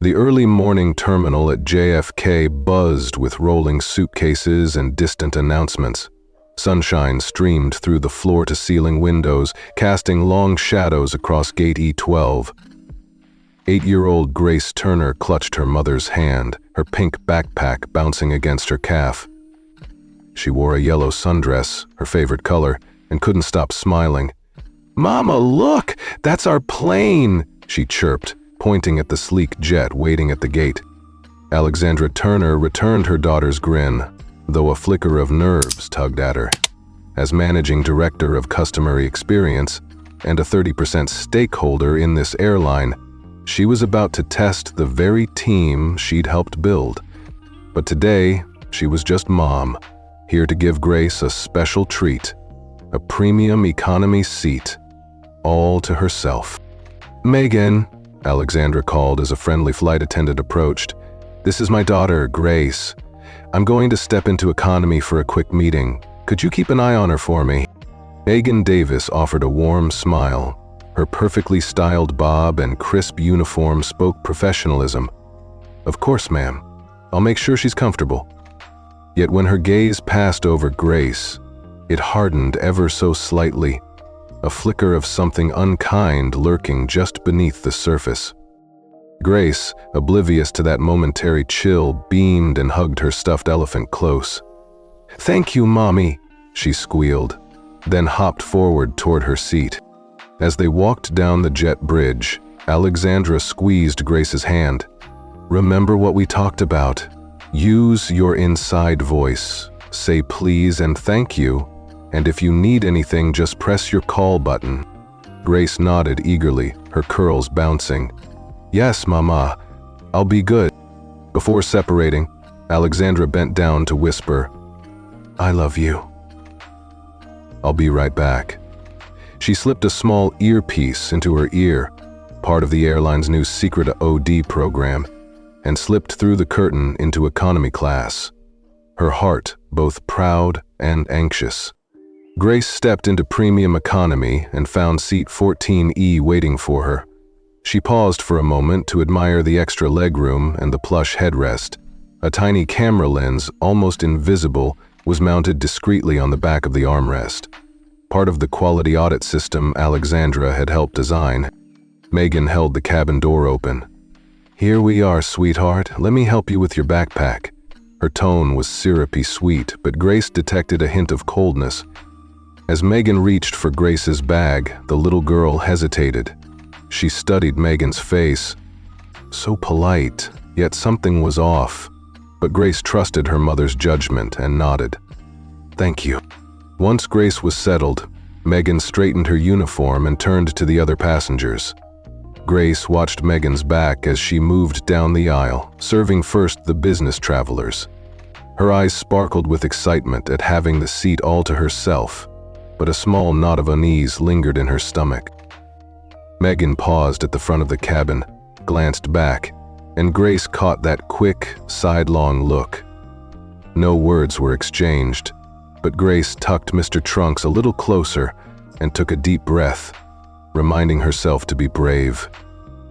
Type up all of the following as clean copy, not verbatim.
The early morning terminal at JFK buzzed with rolling suitcases and distant announcements. Sunshine streamed through the floor-to-ceiling windows, casting long shadows across Gate E12. 8-year-old Grace Turner clutched her mother's hand, her pink backpack bouncing against her calf. She wore a yellow sundress, her favorite color, and couldn't stop smiling. "Mama, look! That's our plane!" she chirped, pointing at the sleek jet waiting at the gate. Alexandra Turner returned her daughter's grin, though a flicker of nerves tugged at her. As managing director of customer experience and a 30% stakeholder in this airline, she was about to test the very team she'd helped build. But today, she was just mom, here to give Grace a special treat, a premium economy seat, all to herself. "Megan," Alexandra called as a friendly flight attendant approached. "This is my daughter, Grace. I'm going to step into economy for a quick meeting. Could you keep an eye on her for me?" Megan Davis offered a warm smile. Her perfectly styled bob and crisp uniform spoke professionalism. "Of course, ma'am. I'll make sure she's comfortable." Yet when her gaze passed over Grace, it hardened ever so slightly, a flicker of something unkind lurking just beneath the surface. Grace, oblivious to that momentary chill, beamed and hugged her stuffed elephant close. "Thank you, Mommy," she squealed, then hopped forward toward her seat. As they walked down the jet bridge, Alexandra squeezed Grace's hand. "Remember what we talked about. Use your inside voice. Say please and thank you, and if you need anything, just press your call button." Grace nodded eagerly, her curls bouncing. "Yes, Mama, I'll be good." Before separating, Alexandra bent down to whisper, "I love you. I'll be right back." She slipped a small earpiece into her ear, part of the airline's new secret OD program, and slipped through the curtain into economy class, her heart both proud and anxious. Grace stepped into premium economy and found seat 14E waiting for her. She paused for a moment to admire the extra legroom and the plush headrest. A tiny camera lens, almost invisible, was mounted discreetly on the back of the armrest, part of the quality audit system Alexandra had helped design. Megan held the cabin door open. "Here we are, sweetheart. Let me help you with your backpack." Her tone was syrupy sweet, but Grace detected a hint of coldness. As Megan reached for Grace's bag, the little girl hesitated. She studied Megan's face. So polite, yet something was off. But Grace trusted her mother's judgment and nodded. "Thank you." Once Grace was settled, Megan straightened her uniform and turned to the other passengers. Grace watched Megan's back as she moved down the aisle, serving first the business travelers. Her eyes sparkled with excitement at having the seat all to herself, but a small knot of unease lingered in her stomach. Megan paused at the front of the cabin, glanced back, and Grace caught that quick, sidelong look. No words were exchanged, but Grace tucked Mr. Trunks a little closer and took a deep breath, reminding herself to be brave.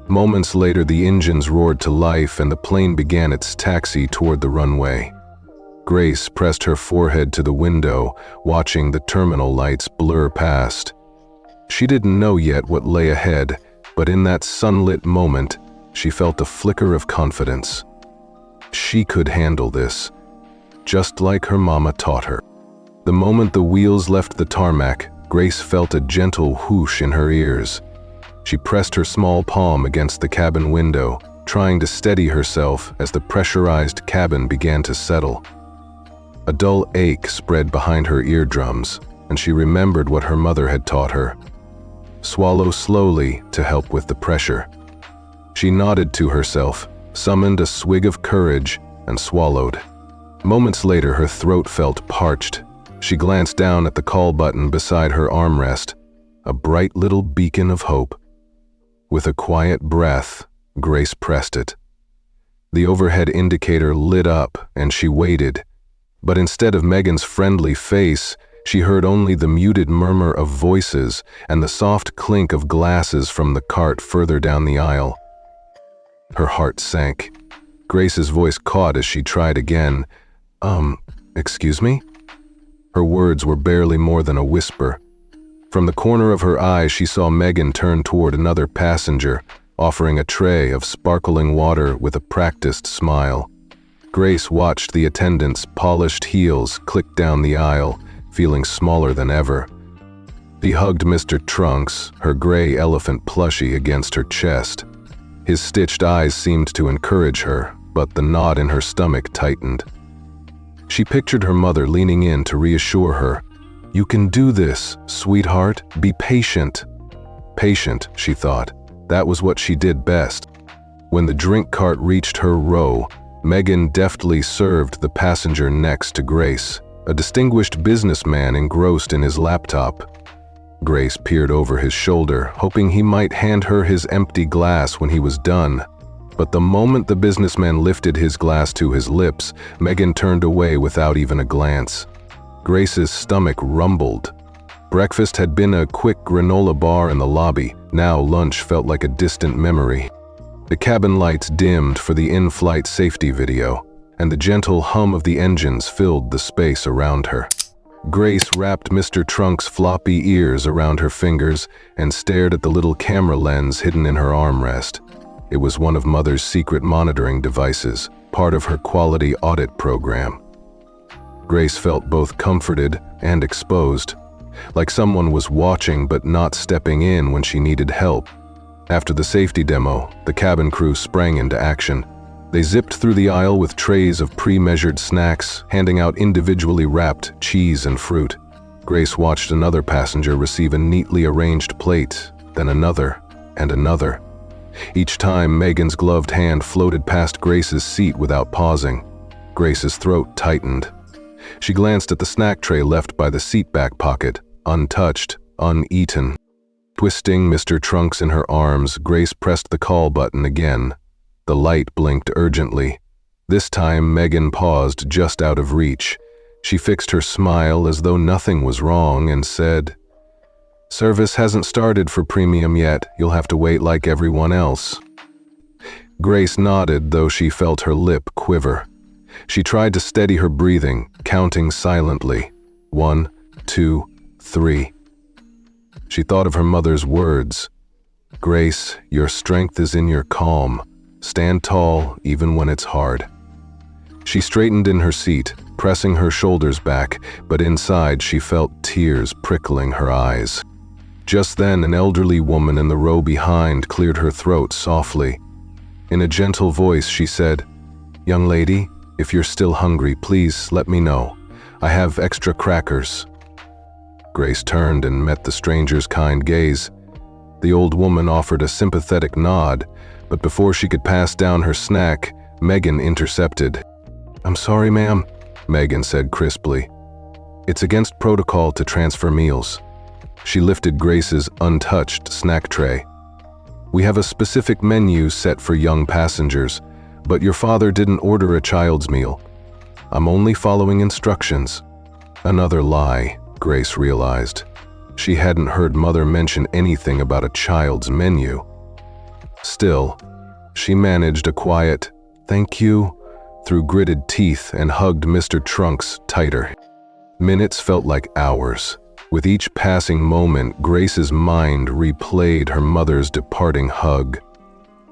Moments later, the engines roared to life and the plane began its taxi toward the runway. Grace pressed her forehead to the window, watching the terminal lights blur past. She didn't know yet what lay ahead, but in that sunlit moment, she felt a flicker of confidence. She could handle this, just like her mama taught her. The moment the wheels left the tarmac, Grace felt a gentle whoosh in her ears. She pressed her small palm against the cabin window, trying to steady herself as the pressurized cabin began to settle. A dull ache spread behind her eardrums, and she remembered what her mother had taught her. Swallow slowly to help with the pressure. She nodded to herself, summoned a swig of courage, and swallowed. Moments later, her throat felt parched. She glanced down at the call button beside her armrest, a bright little beacon of hope. With a quiet breath, Grace pressed it. The overhead indicator lit up, and she waited. But instead of Megan's friendly face, she heard only the muted murmur of voices and the soft clink of glasses from the cart further down the aisle. Her heart sank. Grace's voice caught as she tried again. Excuse me?" Her words were barely more than a whisper. From the corner of her eye, she saw Megan turn toward another passenger, offering a tray of sparkling water with a practiced smile. Grace watched the attendant's polished heels click down the aisle, feeling smaller than ever. She hugged Mr. Trunks, her gray elephant plushie against her chest. His stitched eyes seemed to encourage her, but the knot in her stomach tightened. She pictured her mother leaning in to reassure her. "You can do this, sweetheart. Be patient." Patient, she thought. That was what she did best. When the drink cart reached her row, Megan deftly served the passenger next to Grace, a distinguished businessman engrossed in his laptop. Grace peered over his shoulder, hoping he might hand her his empty glass when he was done. But the moment the businessman lifted his glass to his lips, Megan turned away without even a glance. Grace's stomach rumbled. Breakfast had been a quick granola bar in the lobby. Now lunch felt like a distant memory. The cabin lights dimmed for the in-flight safety video, and the gentle hum of the engines filled the space around her. Grace wrapped Mr. Trunk's floppy ears around her fingers and stared at the little camera lens hidden in her armrest. It was one of Mother's secret monitoring devices, part of her quality audit program. Grace felt both comforted and exposed, like someone was watching but not stepping in when she needed help. After the safety demo, the cabin crew sprang into action. They zipped through the aisle with trays of pre-measured snacks, handing out individually wrapped cheese and fruit. Grace watched another passenger receive a neatly arranged plate, then another and another. Each time, Megan's gloved hand floated past Grace's seat without pausing. Grace's throat tightened. She glanced at the snack tray left by the seat back pocket, untouched, uneaten. Twisting Mr. Trunks in her arms, Grace pressed the call button again. The light blinked urgently. This time, Megan paused just out of reach. She fixed her smile as though nothing was wrong and said, "Service hasn't started for premium yet. You'll have to wait like everyone else." Grace nodded, though she felt her lip quiver. She tried to steady her breathing, counting silently. 1, 2, 3. She thought of her mother's words. "Grace, your strength is in your calm. Stand tall even when it's hard." She straightened in her seat, pressing her shoulders back, but inside she felt tears prickling her eyes. Just then, an elderly woman in the row behind cleared her throat softly. In a gentle voice, she said, "Young lady, if you're still hungry, please let me know. I have extra crackers." Grace turned and met the stranger's kind gaze. The old woman offered a sympathetic nod, but before she could pass down her snack, Megan intercepted. "I'm sorry, ma'am," Megan said crisply. "It's against protocol to transfer meals." She lifted Grace's untouched snack tray. "We have a specific menu set for young passengers, but your father didn't order a child's meal. I'm only following instructions." Another lie, Grace realized. She hadn't heard Mother mention anything about a child's menu. Still, she managed a quiet, "Thank you," through gritted teeth and hugged Mr. Trunks tighter. Minutes felt like hours. With each passing moment, Grace's mind replayed her mother's departing hug.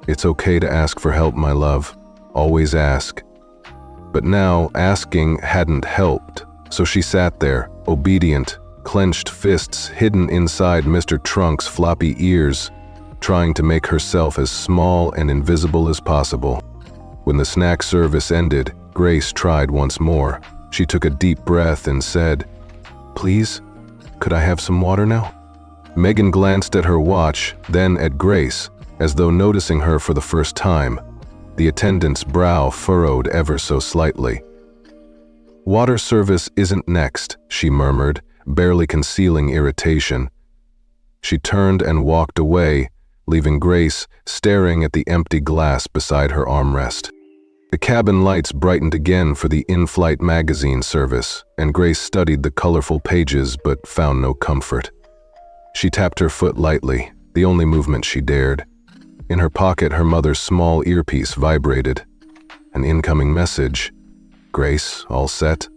"It's okay to ask for help, my love. Always ask." But now, asking hadn't helped, so she sat there, obedient, clenched fists hidden inside Mr. Trunk's floppy ears, trying to make herself as small and invisible as possible. When the snack service ended, Grace tried once more. She took a deep breath and said, "Please? Could I have some water now?" Megan glanced at her watch, then at Grace, as though noticing her for the first time. The attendant's brow furrowed ever so slightly. "Water service isn't next," she murmured, barely concealing irritation. She turned and walked away, leaving Grace staring at the empty glass beside her armrest. The cabin lights brightened again for the in-flight magazine service, and Grace studied the colorful pages but found no comfort. She tapped her foot lightly, the only movement she dared. In her pocket, her mother's small earpiece vibrated. An incoming message. "Grace, all set?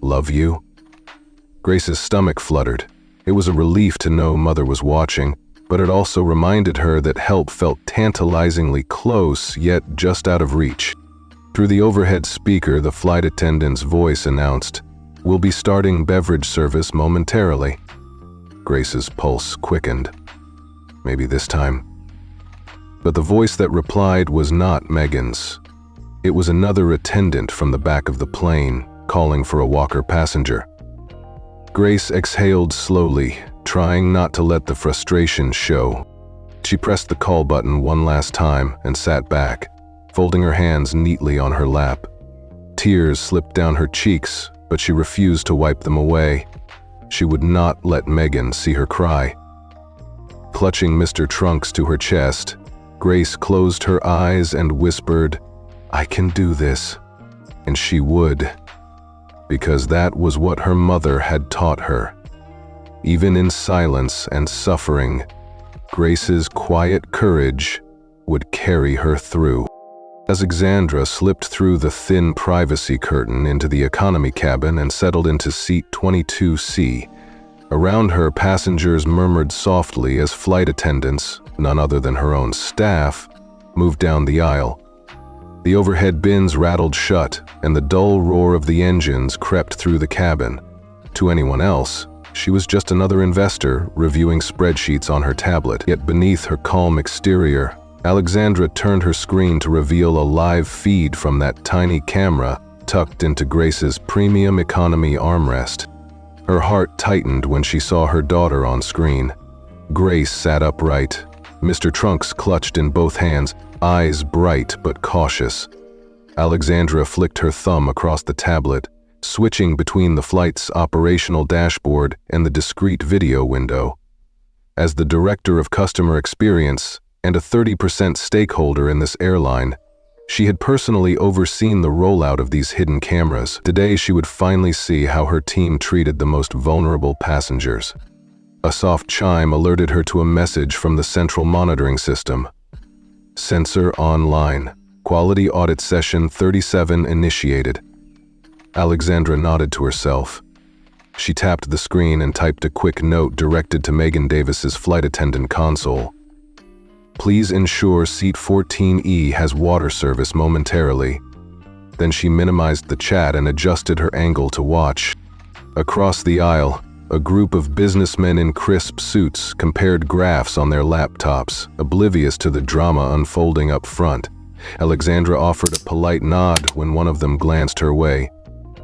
Love you." Grace's stomach fluttered. It was a relief to know Mother was watching, but it also reminded her that help felt tantalizingly close, yet just out of reach. Through the overhead speaker, the flight attendant's voice announced, "We'll be starting beverage service momentarily." Grace's pulse quickened. Maybe this time. But the voice that replied was not Megan's. It was another attendant from the back of the plane, calling for a walker passenger. Grace exhaled slowly, trying not to let the frustration show. She pressed the call button one last time and sat back, folding her hands neatly on her lap. Tears slipped down her cheeks, but she refused to wipe them away. She would not let Megan see her cry. Clutching Mr. Trunks to her chest, Grace closed her eyes and whispered, "I can do this." And she would, because that was what her mother had taught her. Even in silence and suffering, Grace's quiet courage would carry her through. Alexandra slipped through the thin privacy curtain into the economy cabin and settled into seat 22C. Around her, passengers murmured softly as flight attendants, none other than her own staff, moved down the aisle. The overhead bins rattled shut, and the dull roar of the engines crept through the cabin. To anyone else, she was just another investor reviewing spreadsheets on her tablet. Yet beneath her calm exterior, Alexandra turned her screen to reveal a live feed from that tiny camera tucked into Grace's premium economy armrest. Her heart tightened when she saw her daughter on screen. Grace sat upright, Mr. Trunks clutched in both hands, eyes bright but cautious. Alexandra flicked her thumb across the tablet, switching between the flight's operational dashboard and the discrete video window. As the director of customer experience and a 30% stakeholder in this airline, she had personally overseen the rollout of these hidden cameras. Today, she would finally see how her team treated the most vulnerable passengers. A soft chime alerted her to a message from the central monitoring system. Sensor online. Quality audit session 37 initiated. Alexandra nodded to herself. She tapped the screen and typed a quick note directed to Megan Davis's flight attendant console. "Please ensure seat 14E has water service momentarily." Then she minimized the chat and adjusted her angle to watch. Across the aisle, a group of businessmen in crisp suits compared graphs on their laptops, oblivious to the drama unfolding up front. Alexandra offered a polite nod when one of them glanced her way.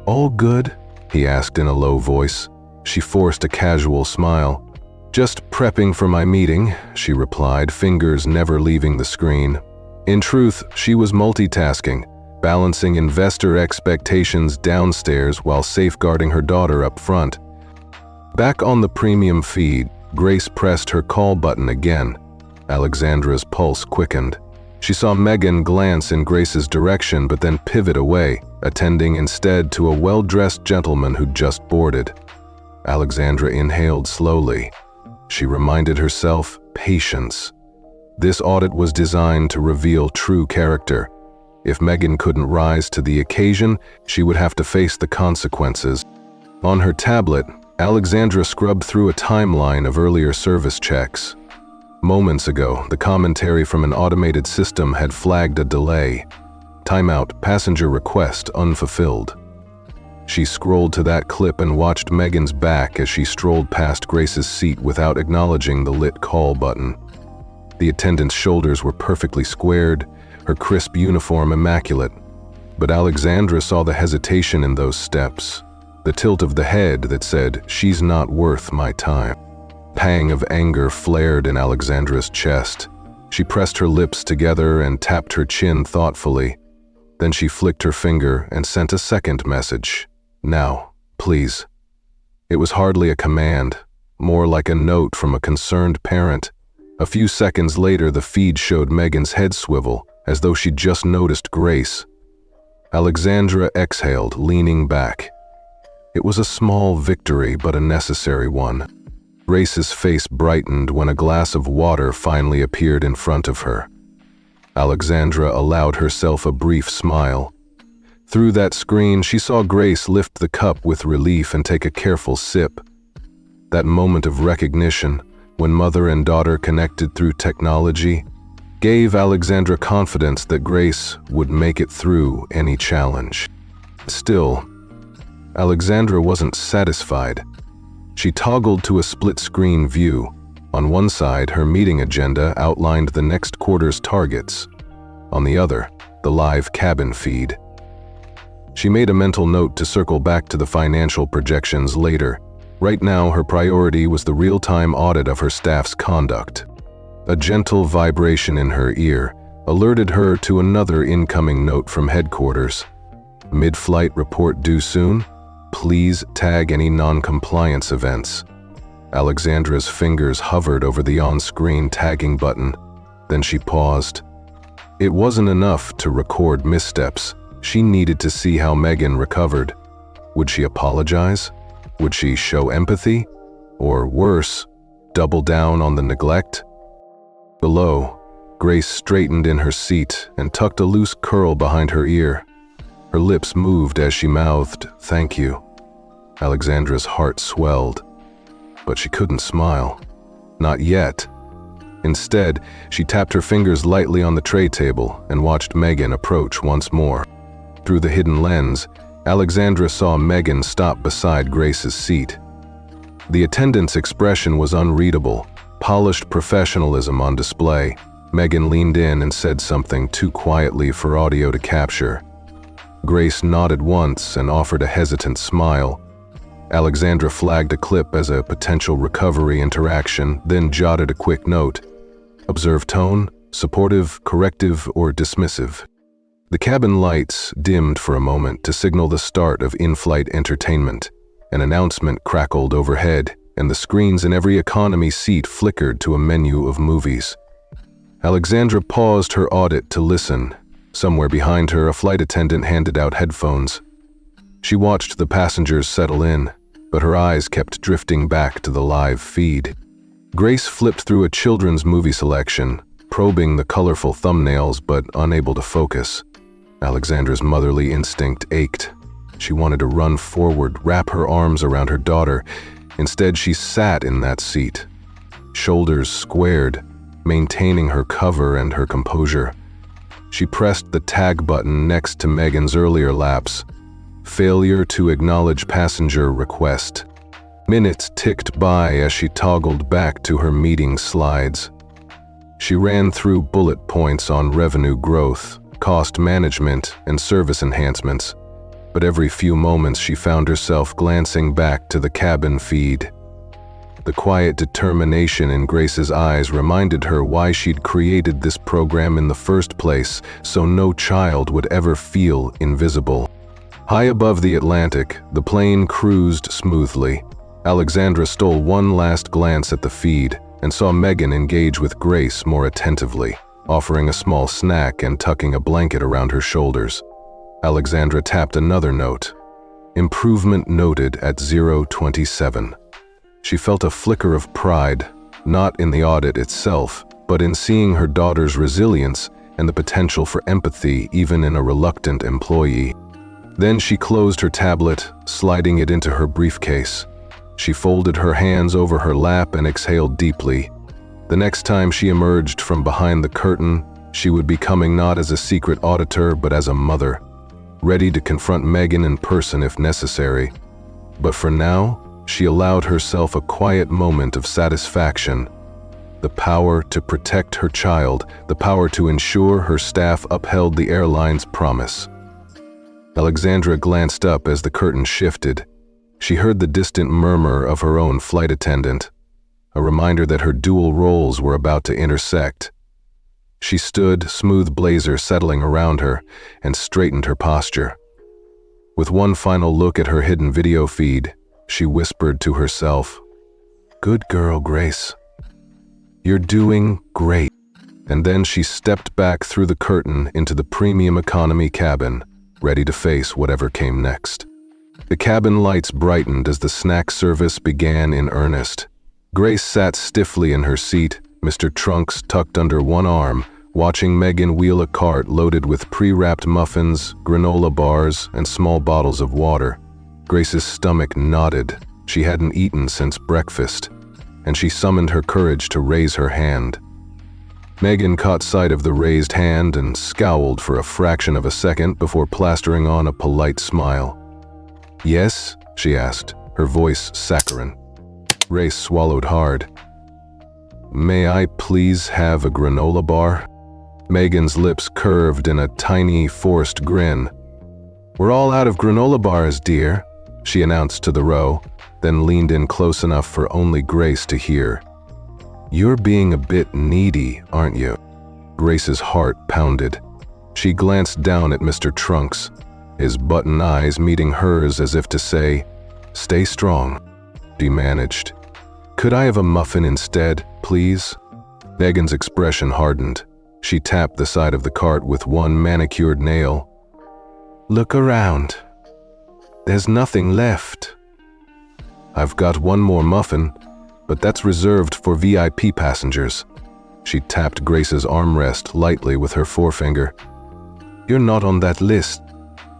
"All good?" he asked in a low voice. She forced a casual smile. "Just prepping for my meeting," she replied, fingers never leaving the screen. In truth, she was multitasking, balancing investor expectations downstairs while safeguarding her daughter up front. Back on the premium feed, Grace pressed her call button again. Alexandra's pulse quickened. She saw Megan glance in Grace's direction but then pivot away, attending instead to a well-dressed gentleman who'd just boarded. Alexandra inhaled slowly. She reminded herself, patience. This audit was designed to reveal true character. If Megan couldn't rise to the occasion, she would have to face the consequences. On her tablet, Alexandra scrubbed through a timeline of earlier service checks. Moments ago, the commentary from an automated system had flagged a delay. Timeout, passenger request unfulfilled. She scrolled to that clip and watched Megan's back as she strolled past Grace's seat without acknowledging the lit call button. The attendant's shoulders were perfectly squared, her crisp uniform immaculate. But Alexandra saw the hesitation in those steps, the tilt of the head that said, "She's not worth my time." Pang of anger flared in Alexandra's chest. She pressed her lips together and tapped her chin thoughtfully. Then she flicked her finger and sent a second message. "Now, please." It was hardly a command, more like a note from a concerned parent. A few seconds later, the feed showed Megan's head swivel, as though she'd just noticed Grace. Alexandra exhaled, leaning back. It was a small victory, but a necessary one. Grace's face brightened when a glass of water finally appeared in front of her. Alexandra allowed herself a brief smile. Through that screen, she saw Grace lift the cup with relief and take a careful sip. That moment of recognition, when mother and daughter connected through technology, gave Alexandra confidence that Grace would make it through any challenge. Still, Alexandra wasn't satisfied. She toggled to a split-screen view. On one side, her meeting agenda outlined the next quarter's targets. On the other, the live cabin feed. She made a mental note to circle back to the financial projections later. Right now, her priority was the real-time audit of her staff's conduct. A gentle vibration in her ear alerted her to another incoming note from headquarters. Mid-flight report due soon? Please tag any non-compliance events. Alexandra's fingers hovered over the on-screen tagging button. Then she paused. It wasn't enough to record missteps. She needed to see how Megan recovered. Would she apologize? Would she show empathy? Or worse, double down on the neglect? Below, Grace straightened in her seat and tucked a loose curl behind her ear. Her lips moved as she mouthed, "Thank you." Alexandra's heart swelled, but she couldn't smile. Not yet. Instead, she tapped her fingers lightly on the tray table and watched Megan approach once more. Through the hidden lens, Alexandra saw Megan stop beside Grace's seat. The attendant's expression was unreadable, polished professionalism on display. Megan leaned in and said something too quietly for audio to capture. Grace nodded once and offered a hesitant smile. Alexandra flagged a clip as a potential recovery interaction, then jotted a quick note. Observe tone, supportive, corrective, or dismissive. The cabin lights dimmed for a moment to signal the start of in-flight entertainment. An announcement crackled overhead, and the screens in every economy seat flickered to a menu of movies. Alexandra paused her audit to listen. Somewhere behind her, a flight attendant handed out headphones. She watched the passengers settle in, but her eyes kept drifting back to the live feed. Grace flipped through a children's movie selection, probing the colorful thumbnails but unable to focus. Alexandra's motherly instinct ached. She wanted to run forward, wrap her arms around her daughter. Instead, she sat in that seat, shoulders squared, maintaining her cover and her composure. She pressed the tag button next to Megan's earlier lapse. Failure to acknowledge passenger request. Minutes ticked by as she toggled back to her meeting slides. She ran through bullet points on revenue growth, cost management, and service enhancements. But every few moments she found herself glancing back to the cabin feed. The quiet determination in Grace's eyes reminded her why she'd created this program in the first place, so no child would ever feel invisible. High above the Atlantic, the plane cruised smoothly. Alexandra stole one last glance at the feed and saw Megan engage with Grace more attentively, offering a small snack and tucking a blanket around her shoulders. Alexandra tapped another note. Improvement noted at 027. She felt a flicker of pride, not in the audit itself, but in seeing her daughter's resilience and the potential for empathy even in a reluctant employee. Then she closed her tablet, sliding it into her briefcase. She folded her hands over her lap and exhaled deeply. The next time she emerged from behind the curtain, she would be coming not as a secret auditor but as a mother, ready to confront Megan in person if necessary. But for now, she allowed herself a quiet moment of satisfaction. The power to protect her child, the power to ensure her staff upheld the airline's promise. Alexandra glanced up as the curtain shifted. She heard the distant murmur of her own flight attendant, a reminder that her dual roles were about to intersect. She stood, smooth blazer settling around her, and straightened her posture. With one final look at her hidden video feed, she whispered to herself, "Good girl, Grace. You're doing great." And then she stepped back through the curtain into the premium economy cabin, ready to face whatever came next. The cabin lights brightened as the snack service began in earnest. Grace sat stiffly in her seat, Mr. Trunks tucked under one arm, watching Megan wheel a cart loaded with pre-wrapped muffins, granola bars, and small bottles of water. Grace's stomach knotted. She hadn't eaten since breakfast, and she summoned her courage to raise her hand. Megan caught sight of the raised hand and scowled for a fraction of a second before plastering on a polite smile. "Yes?" she asked, her voice saccharine. Grace swallowed hard. "May I please have a granola bar?" Megan's lips curved in a tiny, forced grin. "We're all out of granola bars, dear," she announced to the row, then leaned in close enough for only Grace to hear. "You're being a bit needy, aren't you?" Grace's heart pounded. She glanced down at Mr. Trunks, his button eyes meeting hers as if to say, "Stay strong." She managed. "Could I have a muffin instead, please?" Megan's expression hardened. She tapped the side of the cart with one manicured nail. "Look around. There's nothing left." "I've got one more muffin, but that's reserved for VIP passengers." She tapped Grace's armrest lightly with her forefinger. "You're not on that list."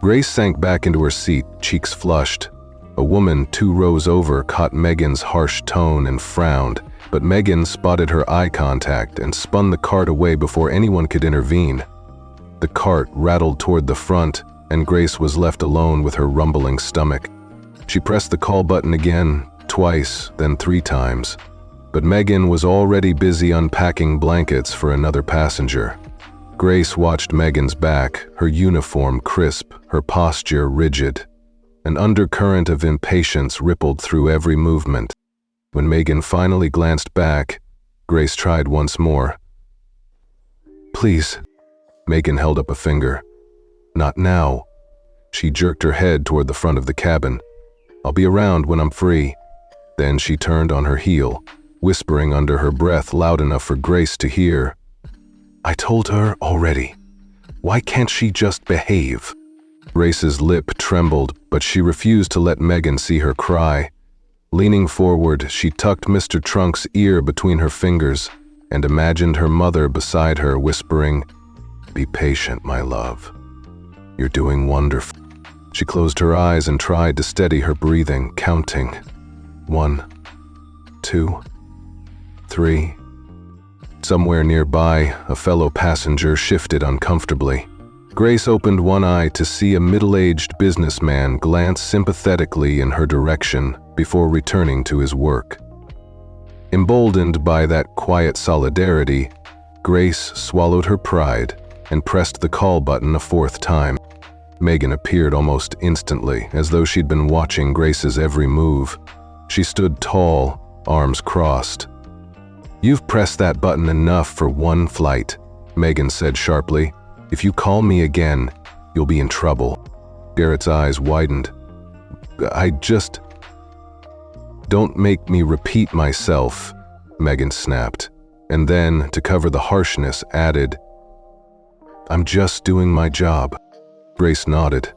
Grace sank back into her seat, cheeks flushed. A woman 2 rows over caught Megan's harsh tone and frowned, but Megan spotted her eye contact and spun the cart away before anyone could intervene. The cart rattled toward the front, and Grace was left alone with her rumbling stomach. She pressed the call button again, twice, then 3 times. But Megan was already busy unpacking blankets for another passenger. Grace watched Megan's back, her uniform crisp, her posture rigid. An undercurrent of impatience rippled through every movement. When Megan finally glanced back, Grace tried once more. "Please." Megan held up a finger. "Not now." She jerked her head toward the front of the cabin. "I'll be around when I'm free." Then she turned on her heel, whispering under her breath loud enough for Grace to hear. "I told her already. Why can't she just behave?" Grace's lip trembled, but she refused to let Megan see her cry. Leaning forward, she tucked Mr. Trunk's ear between her fingers and imagined her mother beside her whispering, "Be patient, my love. You're doing wonderful." She closed her eyes and tried to steady her breathing, counting. 1, 2, 3. Somewhere nearby, a fellow passenger shifted uncomfortably. Grace opened one eye to see a middle-aged businessman glance sympathetically in her direction before returning to his work. Emboldened by that quiet solidarity, Grace swallowed her pride and pressed the call button a 4th time. Megan appeared almost instantly, as though she'd been watching Grace's every move. She stood tall, arms crossed. "You've pressed that button enough for one flight," Megan said sharply. "If you call me again, you'll be in trouble." Garrett's eyes widened. "Don't make me repeat myself," Megan snapped, and then, to cover the harshness, added, "I'm just doing my job." Grace nodded,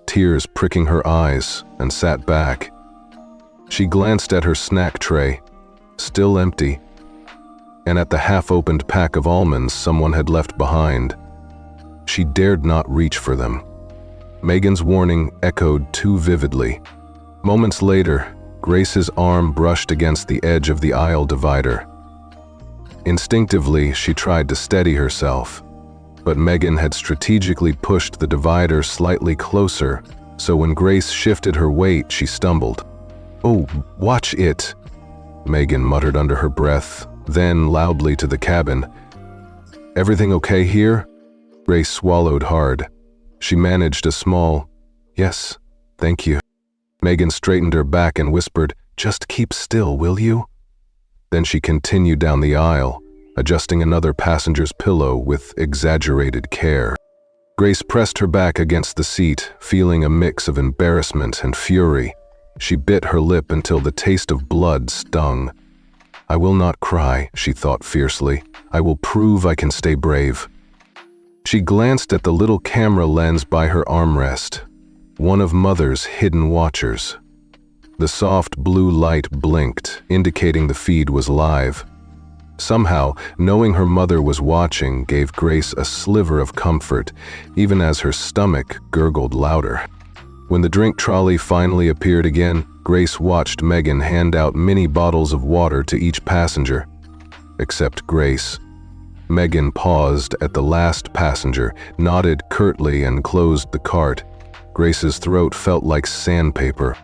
tears pricking her eyes, and sat back. She glanced at her snack tray, still empty, and at the half-opened pack of almonds someone had left behind. She dared not reach for them. Megan's warning echoed too vividly. Moments later, Grace's arm brushed against the edge of the aisle divider. Instinctively, she tried to steady herself, but Megan had strategically pushed the divider slightly closer, so when Grace shifted her weight, she stumbled. "Oh, watch it," Megan muttered under her breath, then loudly to the cabin. "Everything okay here?" Grace swallowed hard. She managed a small, "Yes, thank you." Megan straightened her back and whispered, "Just keep still, will you?" Then she continued down the aisle, adjusting another passenger's pillow with exaggerated care. Grace pressed her back against the seat, feeling a mix of embarrassment and fury. She bit her lip until the taste of blood stung. "I will not cry," she thought fiercely. "I will prove I can stay brave." She glanced at the little camera lens by her armrest, one of Mother's hidden watchers. The soft blue light blinked, indicating the feed was live. Somehow, knowing her mother was watching gave Grace a sliver of comfort, even as her stomach gurgled louder. When the drink trolley finally appeared again, Grace watched Megan hand out mini bottles of water to each passenger. Except Grace. Megan paused at the last passenger, nodded curtly, and closed the cart. Grace's throat felt like sandpaper.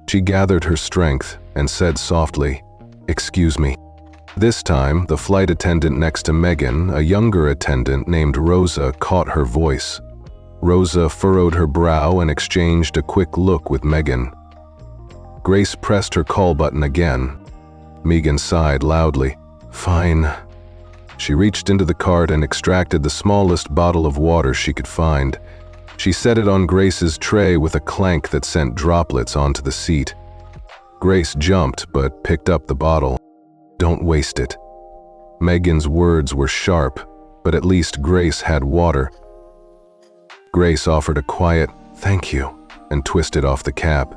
She gathered her strength and said softly, "Excuse me." This time, the flight attendant next to Megan, a younger attendant named Rosa, caught her voice. Rosa furrowed her brow and exchanged a quick look with Megan. Grace pressed her call button again. Megan sighed loudly. "Fine." She reached into the cart and extracted the smallest bottle of water she could find. She set it on Grace's tray with a clank that sent droplets onto the seat. Grace jumped but picked up the bottle. "Don't waste it." Megan's words were sharp, but at least Grace had water. Grace offered a quiet, "Thank you," and twisted off the cap.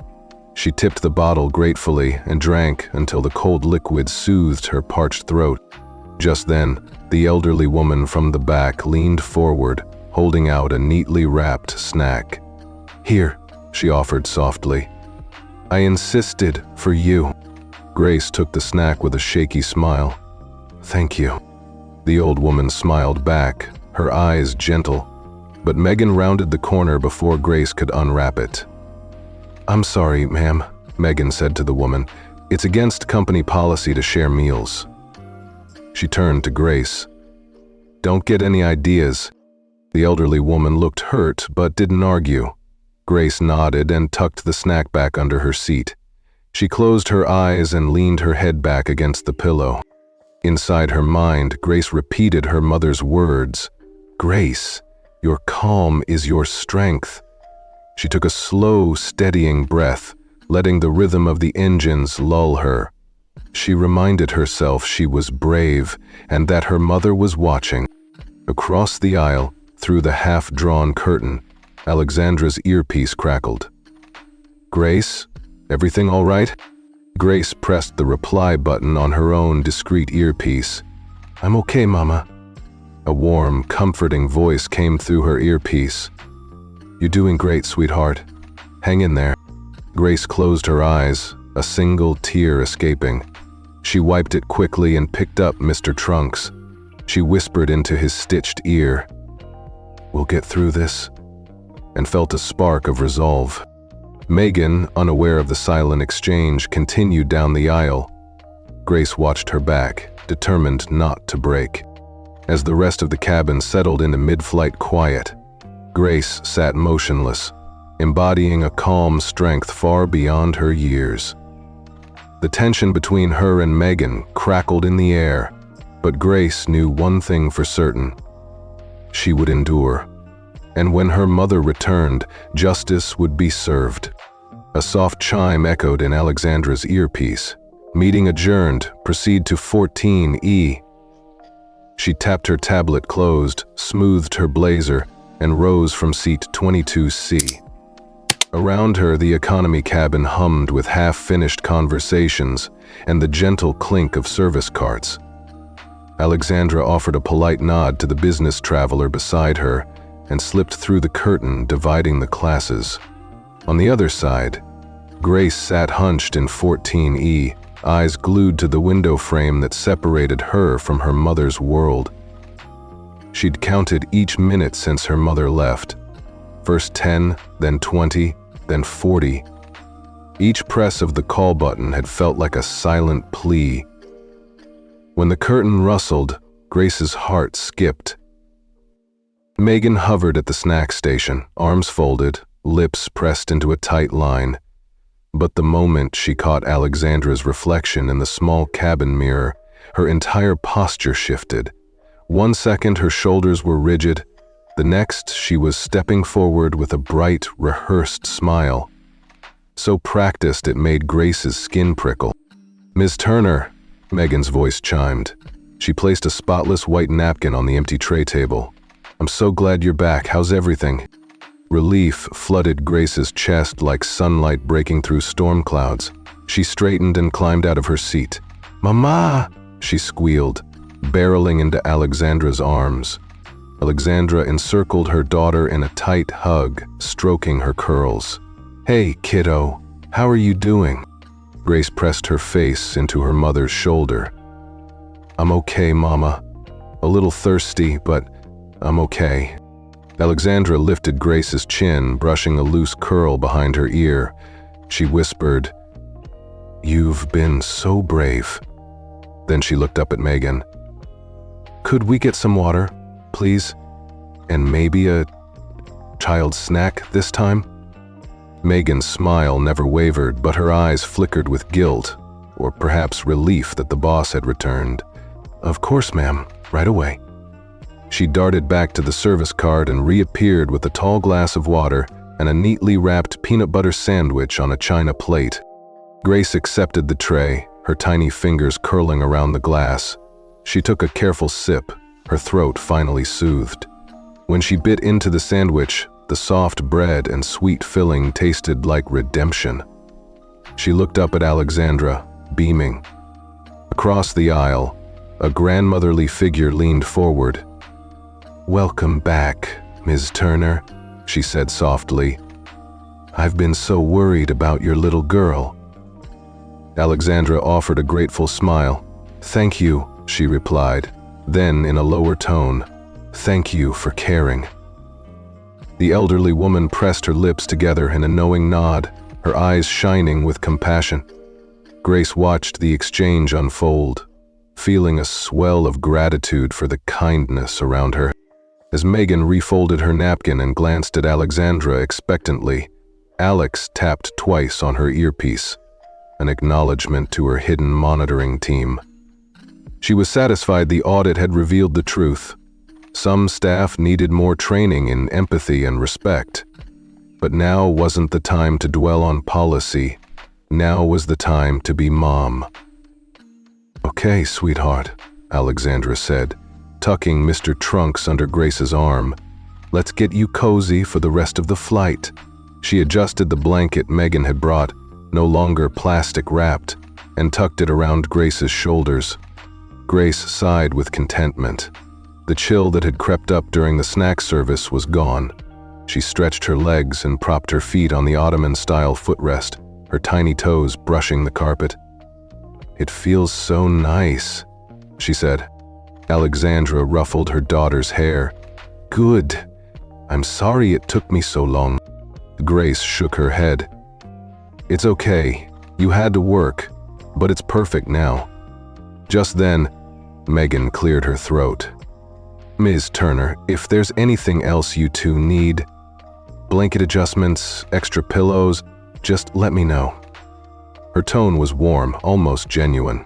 She tipped the bottle gratefully and drank until the cold liquid soothed her parched throat. Just then, the elderly woman from the back leaned forward, holding out a neatly wrapped snack. "Here," she offered softly. "I insisted for you." Grace took the snack with a shaky smile. "Thank you." The old woman smiled back, her eyes gentle, but Megan rounded the corner before Grace could unwrap it. "I'm sorry, ma'am," Megan said to the woman. "It's against company policy to share meals." She turned to Grace. "Don't get any ideas." The elderly woman looked hurt but didn't argue. Grace nodded and tucked the snack back under her seat. She closed her eyes and leaned her head back against the pillow. Inside her mind, Grace repeated her mother's words. "Grace, your calm is your strength." She took a slow, steadying breath, letting the rhythm of the engines lull her. She reminded herself she was brave and that her mother was watching. Across the aisle, through the half-drawn curtain, Alexandra's earpiece crackled. "Grace? Everything all right?" Grace pressed the reply button on her own discreet earpiece. "I'm okay, Mama." A warm, comforting voice came through her earpiece. "You're doing great, sweetheart. Hang in there." Grace closed her eyes, a single tear escaping. She wiped it quickly and picked up Mr. Trunks. She whispered into his stitched ear, "We'll get through this," and felt a spark of resolve. Megan, unaware of the silent exchange, continued down the aisle. Grace watched her back, determined not to break. As the rest of the cabin settled into mid-flight quiet, Grace sat motionless, embodying a calm strength far beyond her years. The tension between her and Megan crackled in the air, but Grace knew one thing for certain. She would endure. And when her mother returned, justice would be served. A soft chime echoed in Alexandra's earpiece. "Meeting adjourned. Proceed to 14E." She tapped her tablet closed, smoothed her blazer, and rose from seat 22C. Around her, the economy cabin hummed with half-finished conversations and the gentle clink of service carts. Alexandra offered a polite nod to the business traveler beside her and slipped through the curtain dividing the classes. On the other side, Grace sat hunched in 14E, eyes glued to the window frame that separated her from her mother's world. She'd counted each minute since her mother left. First 10, then 20, then 40. Each press of the call button had felt like a silent plea. When the curtain rustled, Grace's heart skipped. Megan hovered at the snack station, arms folded, lips pressed into a tight line. But the moment she caught Alexandra's reflection in the small cabin mirror, her entire posture shifted. 1 second her shoulders were rigid, the next she was stepping forward with a bright, rehearsed smile. So practiced it made Grace's skin prickle. "Ms. Turner," Megan's voice chimed. She placed a spotless white napkin on the empty tray table. "I'm so glad you're back. How's everything?" Relief flooded Grace's chest like sunlight breaking through storm clouds. She straightened and climbed out of her seat. "Mama!" she squealed. barreling into Alexandra's arms. Alexandra encircled her daughter in a tight hug, stroking her curls. "Hey, kiddo, how are you doing?" Grace pressed her face into her mother's shoulder. "I'm okay, Mama. A little thirsty, but I'm okay." Alexandra lifted Grace's chin, brushing a loose curl behind her ear. She whispered, "You've been so brave." Then she looked up at Megan. "Could we get some water, please? And maybe a child snack this time?" Megan's smile never wavered, but her eyes flickered with guilt, or perhaps relief that the boss had returned. "Of course, ma'am, right away." She darted back to the service cart and reappeared with a tall glass of water and a neatly wrapped peanut butter sandwich on a china plate. Grace accepted the tray, her tiny fingers curling around the glass. She took a careful sip, her throat finally soothed. When she bit into the sandwich, the soft bread and sweet filling tasted like redemption. She looked up at Alexandra, beaming. Across the aisle, a grandmotherly figure leaned forward. "Welcome back, Ms. Turner," she said softly. "I've been so worried about your little girl." Alexandra offered a grateful smile. "Thank you," she replied. Then, in a lower tone, "Thank you for caring." The elderly woman pressed her lips together in a knowing nod, her eyes shining with compassion. Grace watched the exchange unfold, feeling a swell of gratitude for the kindness around her. As Megan refolded her napkin and glanced at Alexandra expectantly, Alex tapped twice on her earpiece, an acknowledgement to her hidden monitoring team. She was satisfied the audit had revealed the truth. Some staff needed more training in empathy and respect. But now wasn't the time to dwell on policy. Now was the time to be mom. "Okay, sweetheart," Alexandra said, tucking Mr. Trunks under Grace's arm. "Let's get you cozy for the rest of the flight." She adjusted the blanket Megan had brought, no longer plastic wrapped, and tucked it around Grace's shoulders. Grace sighed with contentment. The chill that had crept up during the snack service was gone. She stretched her legs and propped her feet on the Ottoman-style footrest, her tiny toes brushing the carpet. "It feels so nice," she said. Alexandra ruffled her daughter's hair. "Good. I'm sorry it took me so long." Grace shook her head. "It's okay. You had to work, but it's perfect now." Just then, Megan cleared her throat. "Ms. Turner, if there's anything else you two need, blanket adjustments, extra pillows, just let me know." Her tone was warm, almost genuine.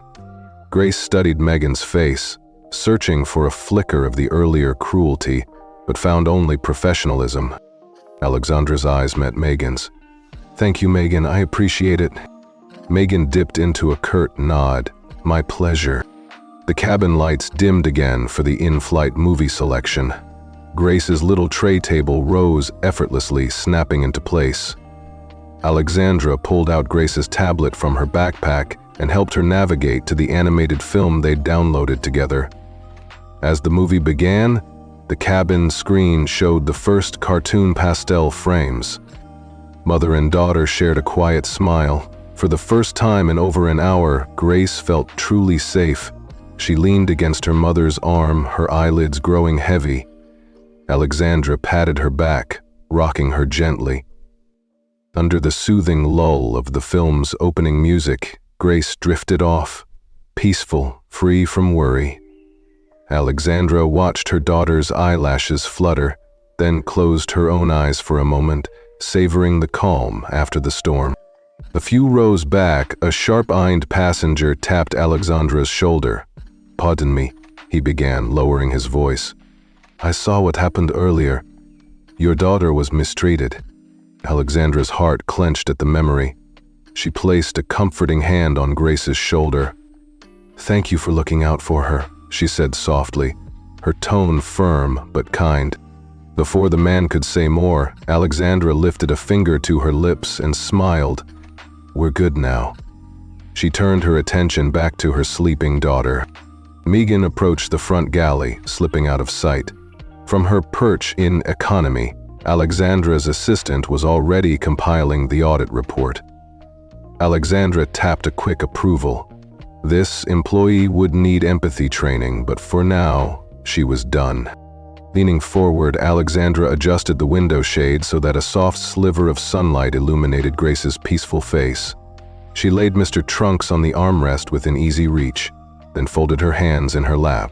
Grace studied Megan's face, searching for a flicker of the earlier cruelty, but found only professionalism. Alexandra's eyes met Megan's. "Thank you, Megan, I appreciate it." Megan dipped into a curt nod. "My pleasure." The cabin lights dimmed again for the in-flight movie selection. Grace's little tray table rose effortlessly, snapping into place. Alexandra pulled out Grace's tablet from her backpack and helped her navigate to the animated film they'd downloaded together. As the movie began, the cabin screen showed the first cartoon pastel frames. Mother and daughter shared a quiet smile. For the first time in over an hour, Grace felt truly safe. She leaned against her mother's arm, her eyelids growing heavy. Alexandra patted her back, rocking her gently. Under the soothing lull of the film's opening music, Grace drifted off, peaceful, free from worry. Alexandra watched her daughter's eyelashes flutter, then closed her own eyes for a moment, savoring the calm after the storm. A few rows back, a sharp-eyed passenger tapped Alexandra's shoulder. "Pardon me," he began, lowering his voice. "I saw what happened earlier. Your daughter was mistreated." Alexandra's heart clenched at the memory. She placed a comforting hand on Grace's shoulder. "Thank you for looking out for her," she said softly, her tone firm but kind. Before the man could say more, Alexandra lifted a finger to her lips and smiled. "We're good now." She turned her attention back to her sleeping daughter. Megan approached the front galley, slipping out of sight. From her perch in economy, Alexandra's assistant was already compiling the audit report. Alexandra tapped a quick approval. This employee would need empathy training, but for now, she was done. Leaning forward, Alexandra adjusted the window shade so that a soft sliver of sunlight illuminated Grace's peaceful face. She laid Mr. Trunks on the armrest within easy reach, then folded her hands in her lap.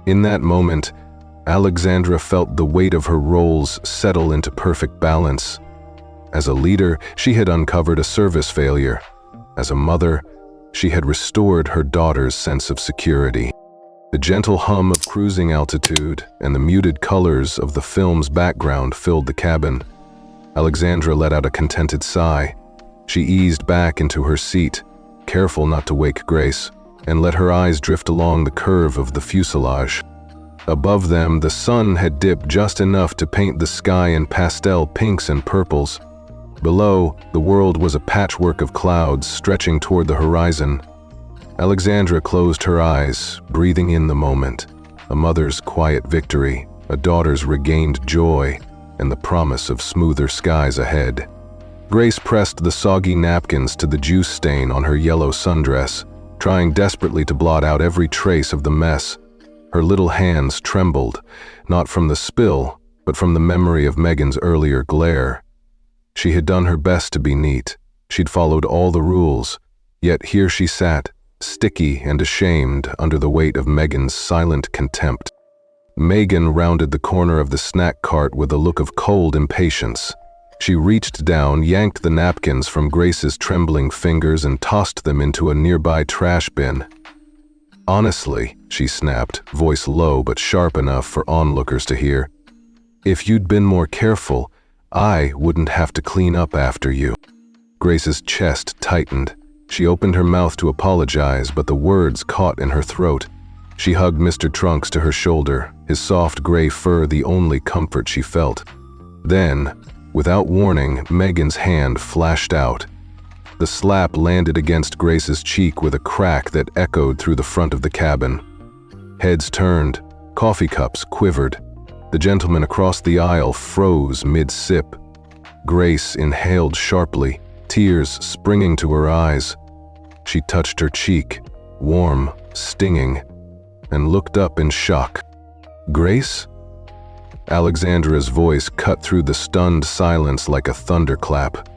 In that moment, Alexandra felt the weight of her roles settle into perfect balance. As a leader, she had uncovered a service failure. As a mother, she had restored her daughter's sense of security. The gentle hum of cruising altitude and the muted colors of the film's background filled the cabin. Alexandra let out a contented sigh. She eased back into her seat, careful not to wake Grace, and let her eyes drift along the curve of the fuselage. Above them, the sun had dipped just enough to paint the sky in pastel pinks and purples. Below, the world was a patchwork of clouds stretching toward the horizon. Alexandra closed her eyes, breathing in the moment. A mother's quiet victory, a daughter's regained joy, and the promise of smoother skies ahead. Grace pressed the soggy napkins to the juice stain on her yellow sundress, trying desperately to blot out every trace of the mess. Her little hands trembled, not from the spill, but from the memory of Megan's earlier glare. She had done her best to be neat. She'd followed all the rules, yet here she sat, sticky and ashamed under the weight of Megan's silent contempt. Megan rounded the corner of the snack cart with a look of cold impatience. She reached down, yanked the napkins from Grace's trembling fingers and tossed them into a nearby trash bin. "Honestly," she snapped, voice low but sharp enough for onlookers to hear, "if you'd been more careful, I wouldn't have to clean up after you." Grace's chest tightened. She opened her mouth to apologize, but the words caught in her throat. She hugged Mr. Trunks to her shoulder, his soft gray fur the only comfort she felt. Then, without warning, Megan's hand flashed out. The slap landed against Grace's cheek with a crack that echoed through the front of the cabin. Heads turned, coffee cups quivered. The gentleman across the aisle froze mid-sip. Grace inhaled sharply, tears springing to her eyes. She touched her cheek, warm, stinging, and looked up in shock. "Grace?" Alexandra's voice cut through the stunned silence like a thunderclap.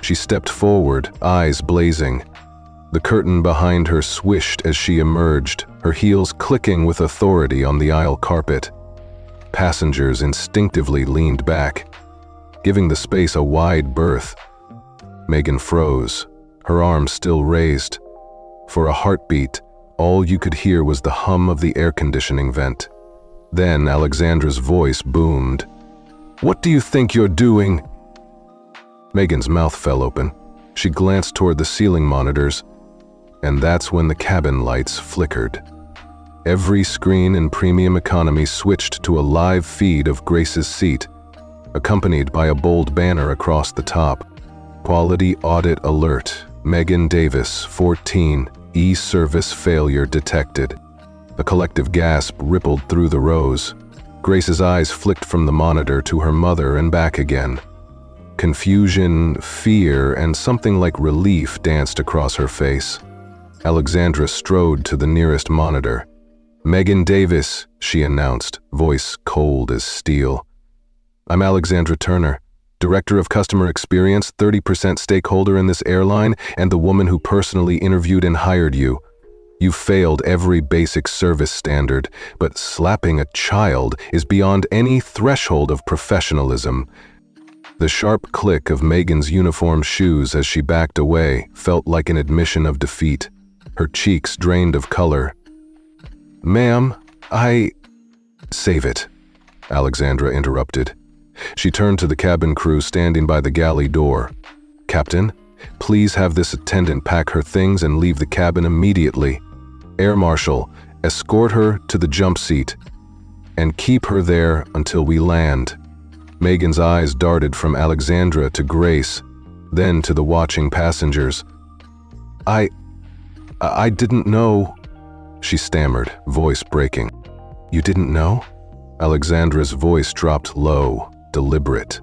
She stepped forward, eyes blazing. The curtain behind her swished as she emerged, her heels clicking with authority on the aisle carpet. Passengers instinctively leaned back, giving the space a wide berth. Megan froze, her arms still raised. For a heartbeat, all you could hear was the hum of the air conditioning vent. Then Alexandra's voice boomed. "What do you think you're doing?" Megan's mouth fell open. She glanced toward the ceiling monitors, and that's when the cabin lights flickered. Every screen in premium economy switched to a live feed of Grace's seat, accompanied by a bold banner across the top. Quality Audit Alert, Megan Davis, 14, E-Service Failure Detected. A collective gasp rippled through the rows. Grace's eyes flicked from the monitor to her mother and back again. Confusion, fear, and something like relief danced across her face. Alexandra strode to the nearest monitor. "Megan Davis," she announced, voice cold as steel. "I'm Alexandra Turner, Director of Customer Experience, 30% stakeholder in this airline, and the woman who personally interviewed and hired you. You've failed every basic service standard, but slapping a child is beyond any threshold of professionalism." The sharp click of Megan's uniform shoes as she backed away felt like an admission of defeat. Her cheeks drained of color. "Ma'am, Save it," Alexandra interrupted. She turned to the cabin crew standing by the galley door. "Captain, please have this attendant pack her things and leave the cabin immediately. Air Marshal, escort her to the jump seat and keep her there until we land." Megan's eyes darted from Alexandra to Grace, then to the watching passengers. I didn't know." she stammered, voice breaking. "You didn't know?" Alexandra's voice dropped low, deliberate.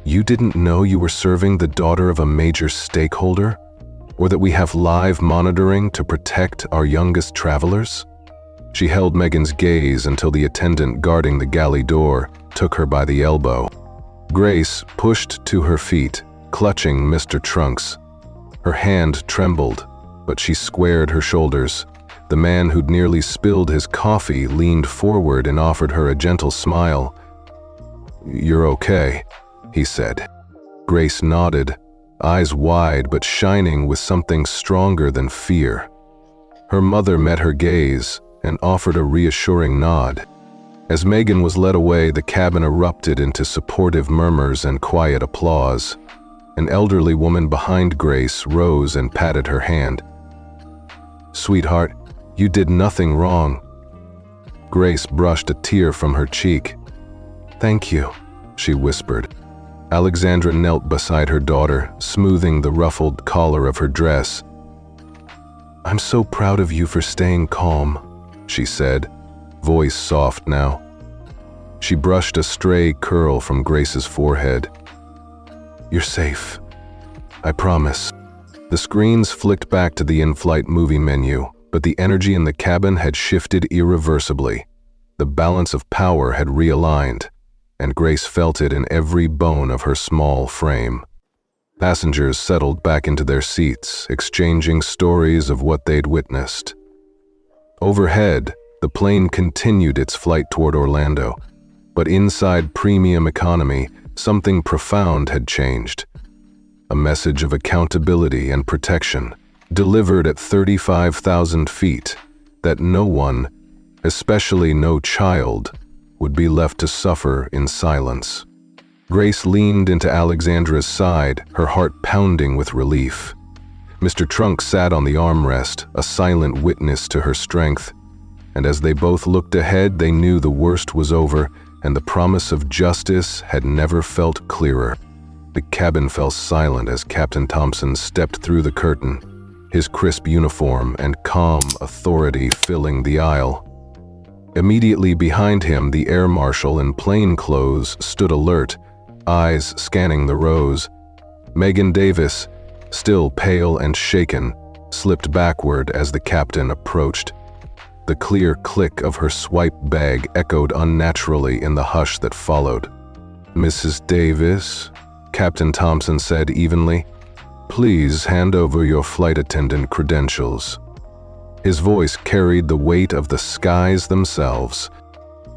"You didn't know you were serving the daughter of a major stakeholder? Or that we have live monitoring to protect our youngest travelers?" She held Megan's gaze until the attendant guarding the galley door took her by the elbow. Grace pushed to her feet, clutching Mr. Trunks. Her hand trembled, but she squared her shoulders. The man who'd nearly spilled his coffee leaned forward and offered her a gentle smile. "You're okay," he said. Grace nodded, eyes wide but shining with something stronger than fear. Her mother met her gaze and offered a reassuring nod. As Megan was led away, the cabin erupted into supportive murmurs and quiet applause. An elderly woman behind Grace rose and patted her hand. "Sweetheart, you did nothing wrong." Grace brushed a tear from her cheek. "Thank you," she whispered. Alexandra knelt beside her daughter, smoothing the ruffled collar of her dress. "I'm so proud of you for staying calm," she said, voice soft now. She brushed a stray curl from Grace's forehead. "You're safe. I promise." The screens flicked back to the in-flight movie menu, but the energy in the cabin had shifted irreversibly. The balance of power had realigned, and Grace felt it in every bone of her small frame. Passengers settled back into their seats, exchanging stories of what they'd witnessed. Overhead, the plane continued its flight toward Orlando, but inside premium economy, something profound had changed. A message of accountability and protection, delivered at 35,000 feet, that no one, especially no child, would be left to suffer in silence. Grace leaned into Alexandra's side, her heart pounding with relief. Mr. Trunks sat on the armrest, a silent witness to her strength, and as they both looked ahead, they knew the worst was over, and the promise of justice had never felt clearer. The cabin fell silent as Captain Thompson stepped through the curtain, his crisp uniform and calm authority filling the aisle. Immediately behind him, the air marshal in plain clothes stood alert, eyes scanning the rows. Megan Davis, still pale and shaken, slipped backward as the captain approached. The clear click of her swipe bag echoed unnaturally in the hush that followed. "Mrs. Davis," Captain Thompson said evenly, "please hand over your flight attendant credentials." His voice carried the weight of the skies themselves.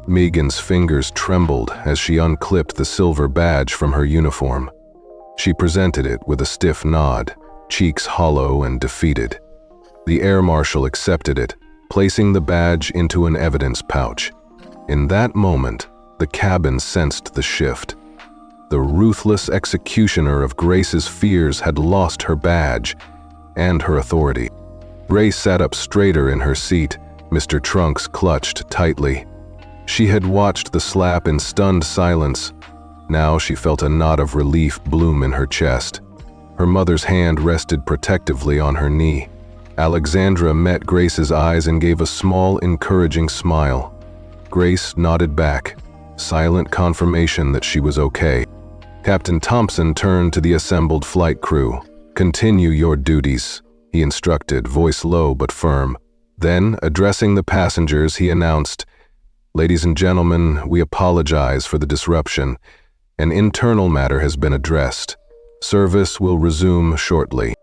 Megan's fingers trembled as she unclipped the silver badge from her uniform. She presented it with a stiff nod, cheeks hollow and defeated. The air marshal accepted it, placing the badge into an evidence pouch. In that moment, the cabin sensed the shift. The ruthless executioner of Grace's fears had lost her badge and her authority. Grace sat up straighter in her seat, Mr. Trunks clutched tightly. She had watched the slap in stunned silence. Now she felt a knot of relief bloom in her chest. Her mother's hand rested protectively on her knee. Alexandra met Grace's eyes and gave a small, encouraging smile. Grace nodded back, silent confirmation that she was okay. Captain Thompson turned to the assembled flight crew. "Continue your duties," he instructed, voice low but firm. Then, addressing the passengers, he announced, "Ladies and gentlemen, we apologize for the disruption. An internal matter has been addressed. Service will resume shortly."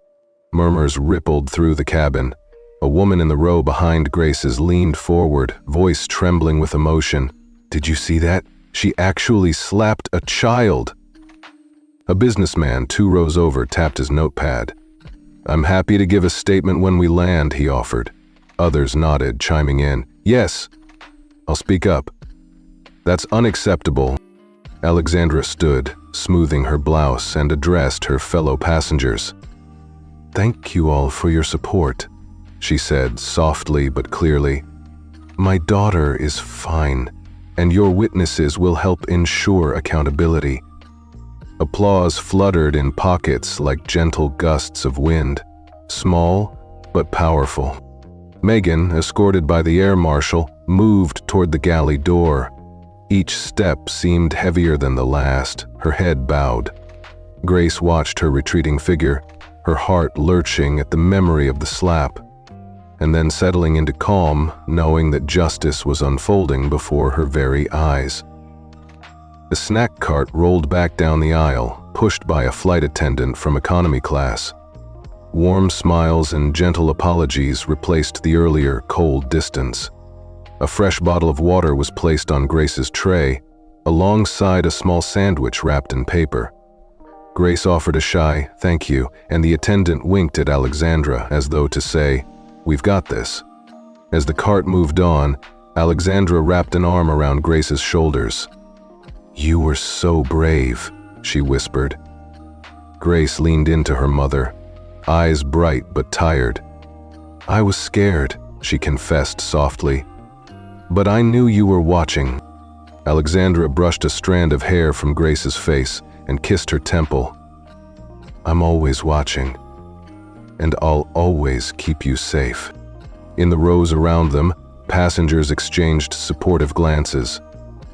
Murmurs rippled through the cabin. A woman in the row behind Grace's leaned forward, voice trembling with emotion. "Did you see that? She actually slapped a child." A businessman 2 rows over tapped his notepad. "I'm happy to give a statement when we land," he offered. Others nodded, chiming in. "Yes, I'll speak up." "That's unacceptable." Alexandra stood, smoothing her blouse, and addressed her fellow passengers. "Thank you all for your support," she said softly but clearly. "My daughter is fine, and your witnesses will help ensure accountability." Applause fluttered in pockets like gentle gusts of wind, small but powerful. Megan, escorted by the air marshal, moved toward the galley door. Each step seemed heavier than the last, her head bowed. Grace watched her retreating figure, her heart lurching at the memory of the slap, and then settling into calm, knowing that justice was unfolding before her very eyes. The snack cart rolled back down the aisle, pushed by a flight attendant from economy class. Warm smiles and gentle apologies replaced the earlier cold distance. A fresh bottle of water was placed on Grace's tray, alongside a small sandwich wrapped in paper. Grace offered a shy "thank you," and the attendant winked at Alexandra as though to say, "We've got this." As the cart moved on, Alexandra wrapped an arm around Grace's shoulders. "You were so brave," she whispered. Grace leaned into her mother, eyes bright but tired. "I was scared," she confessed softly. "But I knew you were watching." Alexandra brushed a strand of hair from Grace's face and kissed her temple. "I'm always watching, and I'll always keep you safe." In the rows around them, passengers exchanged supportive glances.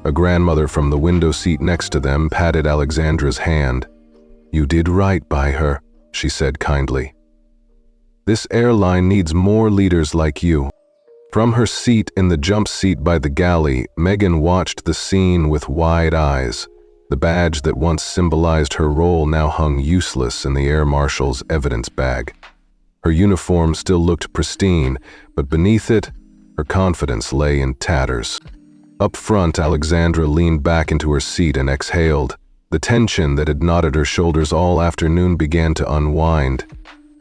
A grandmother from the window seat next to them patted Alexandra's hand. "You did right by her," she said kindly. "This airline needs more leaders like you." From her seat in the jump seat by the galley, Megan watched the scene with wide eyes. The badge that once symbolized her role now hung useless in the air marshal's evidence bag. Her uniform still looked pristine, but beneath it, her confidence lay in tatters. Up front, Alexandra leaned back into her seat and exhaled. The tension that had knotted her shoulders all afternoon began to unwind.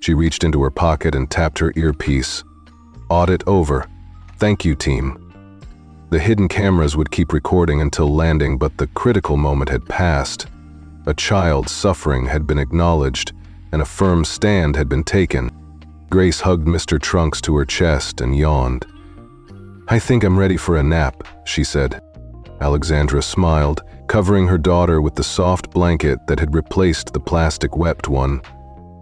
She reached into her pocket and tapped her earpiece. "Audit over. Thank you, team." The hidden cameras would keep recording until landing, but the critical moment had passed. A child's suffering had been acknowledged, and a firm stand had been taken. Grace hugged Mr. Trunks to her chest and yawned. "I think I'm ready for a nap," she said. Alexandra smiled, covering her daughter with the soft blanket that had replaced the plastic wept one.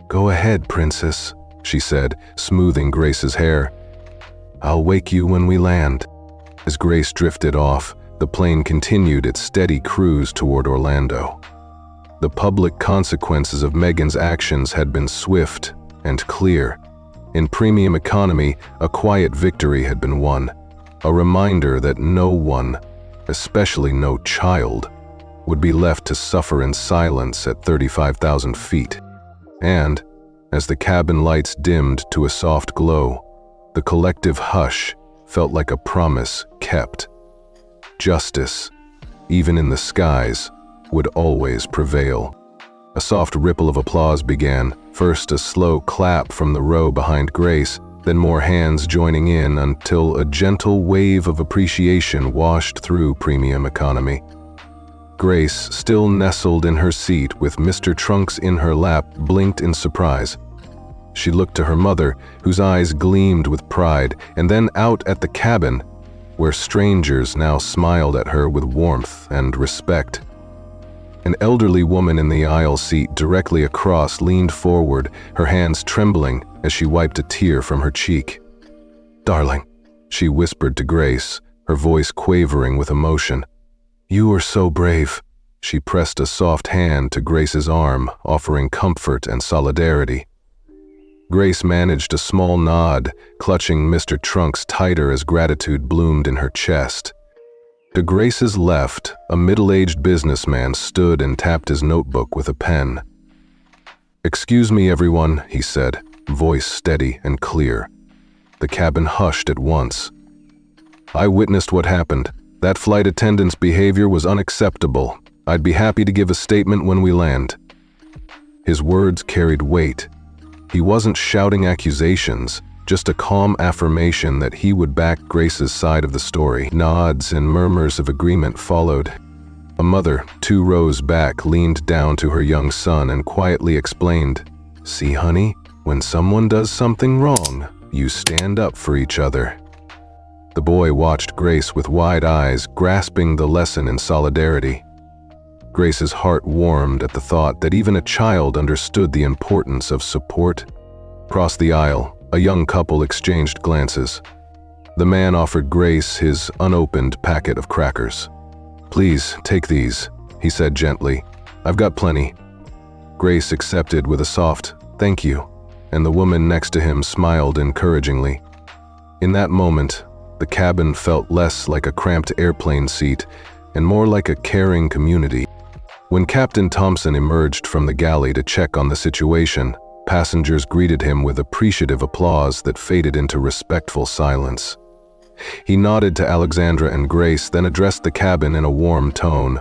"Go ahead, princess," she said, smoothing Grace's hair. "I'll wake you when we land." As Grace drifted off, the plane continued its steady cruise toward Orlando. The public consequences of Megan's actions had been swift and clear. In premium economy, a quiet victory had been won, a reminder that no one, especially no child, would be left to suffer in silence at 35,000 feet. And, as the cabin lights dimmed to a soft glow, the collective hush felt like a promise kept. Justice, even in the skies, would always prevail. A soft ripple of applause began, first a slow clap from the row behind Grace, then more hands joining in until a gentle wave of appreciation washed through premium economy. Grace, still nestled in her seat with Mr. Trunks in her lap, blinked in surprise. She looked to her mother, whose eyes gleamed with pride, and then out at the cabin, where strangers now smiled at her with warmth and respect. An elderly woman in the aisle seat directly across leaned forward, her hands trembling as she wiped a tear from her cheek. "Darling," she whispered to Grace, her voice quavering with emotion. "You were so brave." She pressed a soft hand to Grace's arm, offering comfort and solidarity. Grace managed a small nod, clutching Mr. Trunks tighter as gratitude bloomed in her chest. To Grace's left, a middle-aged businessman stood and tapped his notebook with a pen. "Excuse me, everyone," he said, voice steady and clear. The cabin hushed at once. "I witnessed what happened. That flight attendant's behavior was unacceptable. I'd be happy to give a statement when we land." His words carried weight. He wasn't shouting accusations, just a calm affirmation that he would back Grace's side of the story. Nods and murmurs of agreement followed. A mother, 2 rows back, leaned down to her young son and quietly explained, "See, honey, when someone does something wrong, you stand up for each other." The boy watched Grace with wide eyes, grasping the lesson in solidarity. Grace's heart warmed at the thought that even a child understood the importance of support. Across the aisle, A young couple exchanged glances. The man offered Grace his unopened packet of crackers. "Please, take these," he said gently. "I've got plenty." Grace accepted with a soft, "Thank you," and the woman next to him smiled encouragingly. In that moment, the cabin felt less like a cramped airplane seat and more like a caring community. When Captain Thompson emerged from the galley to check on the situation, passengers greeted him with appreciative applause that faded into respectful silence. He nodded to Alexandra and Grace, then addressed the cabin in a warm tone.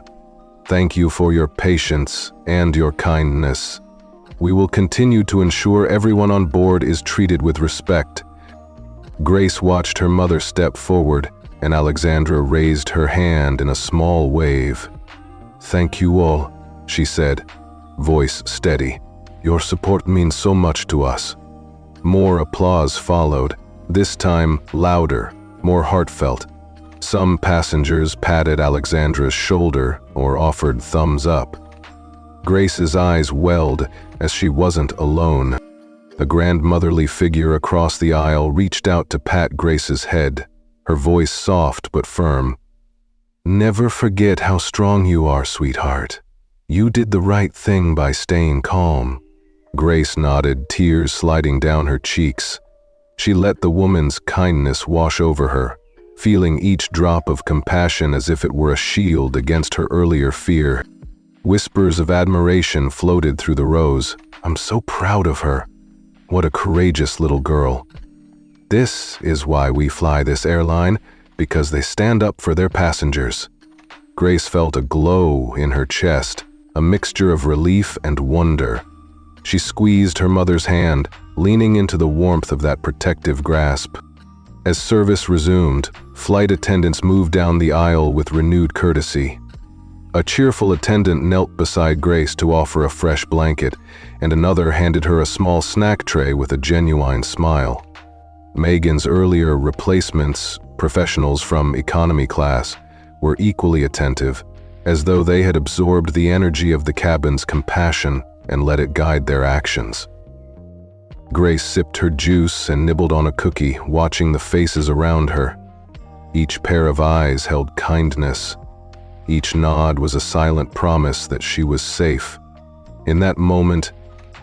"Thank you for your patience and your kindness. We will continue to ensure everyone on board is treated with respect." Grace watched her mother step forward, and Alexandra raised her hand in a small wave. "Thank you all," she said, voice steady. "Your support means so much to us." More applause followed, this time louder, more heartfelt. Some passengers patted Alexandra's shoulder or offered thumbs up. Grace's eyes welled as she wasn't alone. A grandmotherly figure across the aisle reached out to pat Grace's head, her voice soft but firm. "Never forget how strong you are, sweetheart. You did the right thing by staying calm." Grace nodded, tears sliding down her cheeks. She let the woman's kindness wash over her, feeling each drop of compassion as if it were a shield against her earlier fear. Whispers of admiration floated through the rows. "I'm so proud of her. What a courageous little girl. This is why we fly this airline, because they stand up for their passengers." Grace felt a glow in her chest, a mixture of relief and wonder. She squeezed her mother's hand, leaning into the warmth of that protective grasp. As service resumed, flight attendants moved down the aisle with renewed courtesy. A cheerful attendant knelt beside Grace to offer a fresh blanket, and another handed her a small snack tray with a genuine smile. Megan's earlier replacements, professionals from economy class, were equally attentive, as though they had absorbed the energy of the cabin's compassion and let it guide their actions. Grace sipped her juice and nibbled on a cookie, watching the faces around her. Each pair of eyes held kindness. Each nod was a silent promise that she was safe. In that moment,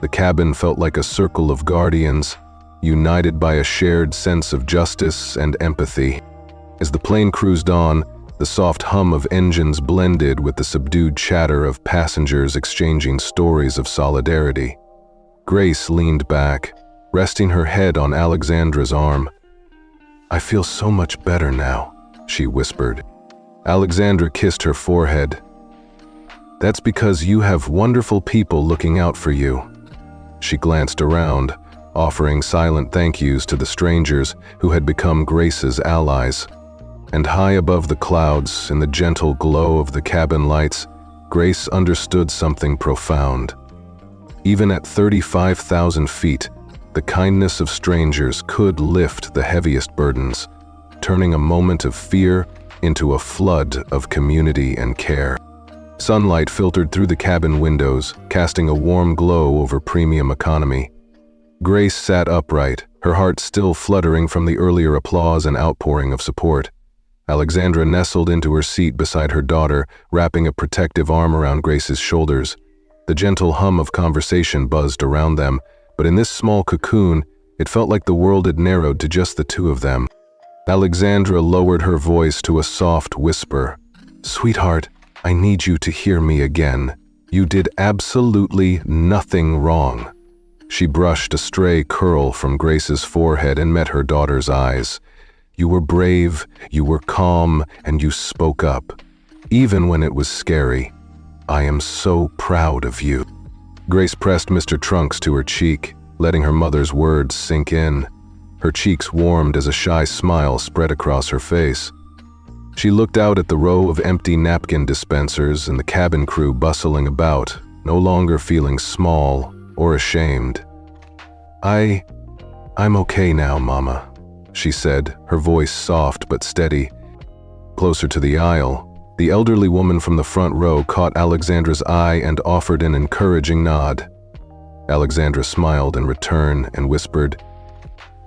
the cabin felt like a circle of guardians, united by a shared sense of justice and empathy. As the plane cruised on, the soft hum of engines blended with the subdued chatter of passengers exchanging stories of solidarity. Grace leaned back, resting her head on Alexandra's arm. "I feel so much better now," she whispered. Alexandra kissed her forehead. "That's because you have wonderful people looking out for you." She glanced around, offering silent thank yous to the strangers who had become Grace's allies. And high above the clouds, in the gentle glow of the cabin lights, Grace understood something profound. Even at 35,000 feet, the kindness of strangers could lift the heaviest burdens, turning a moment of fear into a flood of community and care. Sunlight filtered through the cabin windows, casting a warm glow over premium economy. Grace sat upright, her heart still fluttering from the earlier applause and outpouring of support. Alexandra nestled into her seat beside her daughter, wrapping a protective arm around Grace's shoulders. The gentle hum of conversation buzzed around them, but in this small cocoon, it felt like the world had narrowed to just the two of them. Alexandra lowered her voice to a soft whisper. "Sweetheart, I need you to hear me again. You did absolutely nothing wrong." She brushed a stray curl from Grace's forehead and met her daughter's eyes. "You were brave, you were calm, and you spoke up, even when it was scary. I am so proud of you." Grace pressed Mr. Trunks to her cheek, letting her mother's words sink in. Her cheeks warmed as a shy smile spread across her face. She looked out at the row of empty napkin dispensers and the cabin crew bustling about, no longer feeling small or ashamed. I'm okay now, Mama," she said, her voice soft but steady. Closer to the aisle, the elderly woman from the front row caught Alexandra's eye and offered an encouraging nod. Alexandra smiled in return and whispered,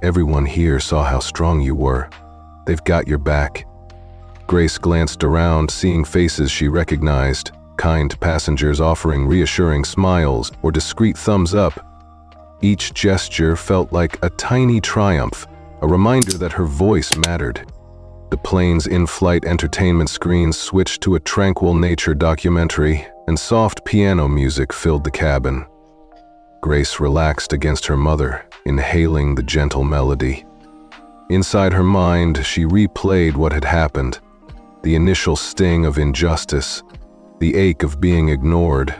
Everyone here saw how strong you were. They've got your back." Grace glanced around, seeing faces she recognized, kind passengers offering reassuring smiles or discreet thumbs up. Each gesture felt like a tiny triumph, a reminder that her voice mattered. The plane's in-flight entertainment screen switched to a tranquil nature documentary, and soft piano music filled the cabin. Grace relaxed against her mother, inhaling the gentle melody. Inside her mind, she replayed what had happened: the initial sting of injustice, the ache of being ignored,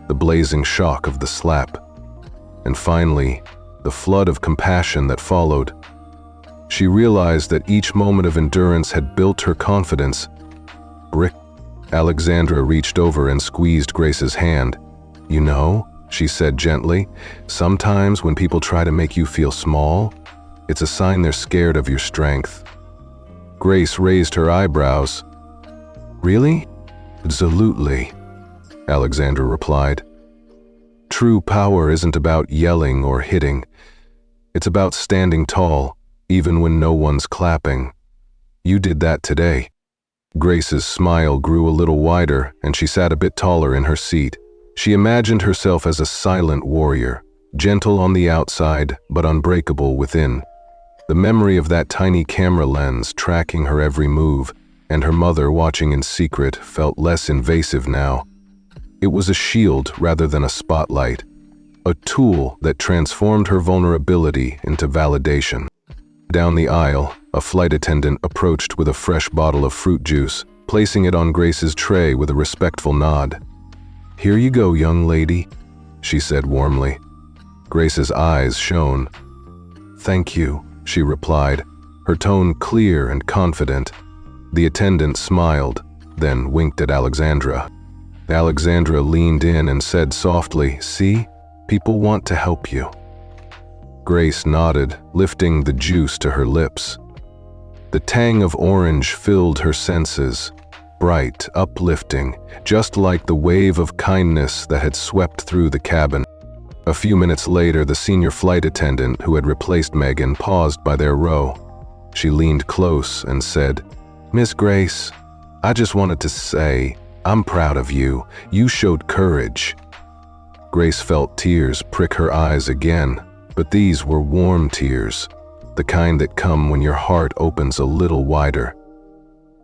the blazing shock of the slap, and finally, the flood of compassion that followed. She realized that each moment of endurance had built her confidence. Alexandra reached over and squeezed Grace's hand. "You know," she said gently, "sometimes when people try to make you feel small, it's a sign they're scared of your strength." Grace raised her eyebrows. "Really?" "Absolutely," Alexandra replied. "True power isn't about yelling or hitting. It's about standing tall, even when no one's clapping. You did that today." Grace's smile grew a little wider, and she sat a bit taller in her seat. She imagined herself as a silent warrior, gentle on the outside, but unbreakable within. The memory of that tiny camera lens tracking her every move, and her mother watching in secret, felt less invasive now. It was a shield rather than a spotlight, a tool that transformed her vulnerability into validation. Down the aisle, a flight attendant approached with a fresh bottle of fruit juice, placing it on Grace's tray with a respectful nod. "Here you go, young lady," she said warmly. Grace's eyes shone. "Thank you," she replied, her tone clear and confident. The attendant smiled, then winked at Alexandra. Alexandra leaned in and said softly, "See, people want to help you." Grace nodded, lifting the juice to her lips. The tang of orange filled her senses, bright, uplifting, just like the wave of kindness that had swept through the cabin. A few minutes later, the senior flight attendant who had replaced Megan paused by their row. She leaned close and said, "Miss Grace, I just wanted to say, I'm proud of you. You showed courage." Grace felt tears prick her eyes again, but these were warm tears, the kind that come when your heart opens a little wider.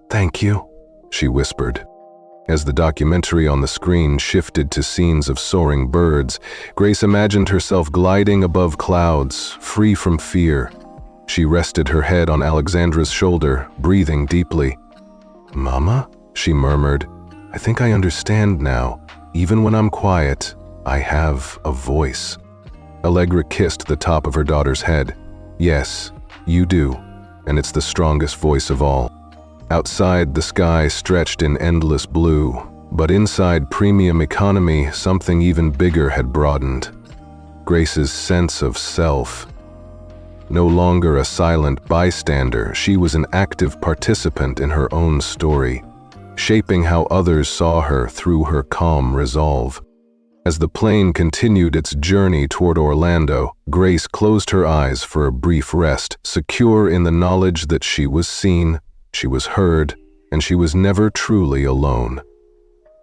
"Thank you," she whispered. As the documentary on the screen shifted to scenes of soaring birds, Grace imagined herself gliding above clouds, free from fear. She rested her head on Alexandra's shoulder, breathing deeply. "Mama?" she murmured. "I think I understand now. Even when I'm quiet, I have a voice." Allegra kissed the top of her daughter's head. "Yes, you do, and it's the strongest voice of all." Outside, the sky stretched in endless blue, but inside premium economy, something even bigger had broadened. Grace's sense of self. No longer a silent bystander, she was an active participant in her own story, shaping how others saw her through her calm resolve. As the plane continued its journey toward Orlando, Grace closed her eyes for a brief rest, secure in the knowledge that she was seen, she was heard, and she was never truly alone.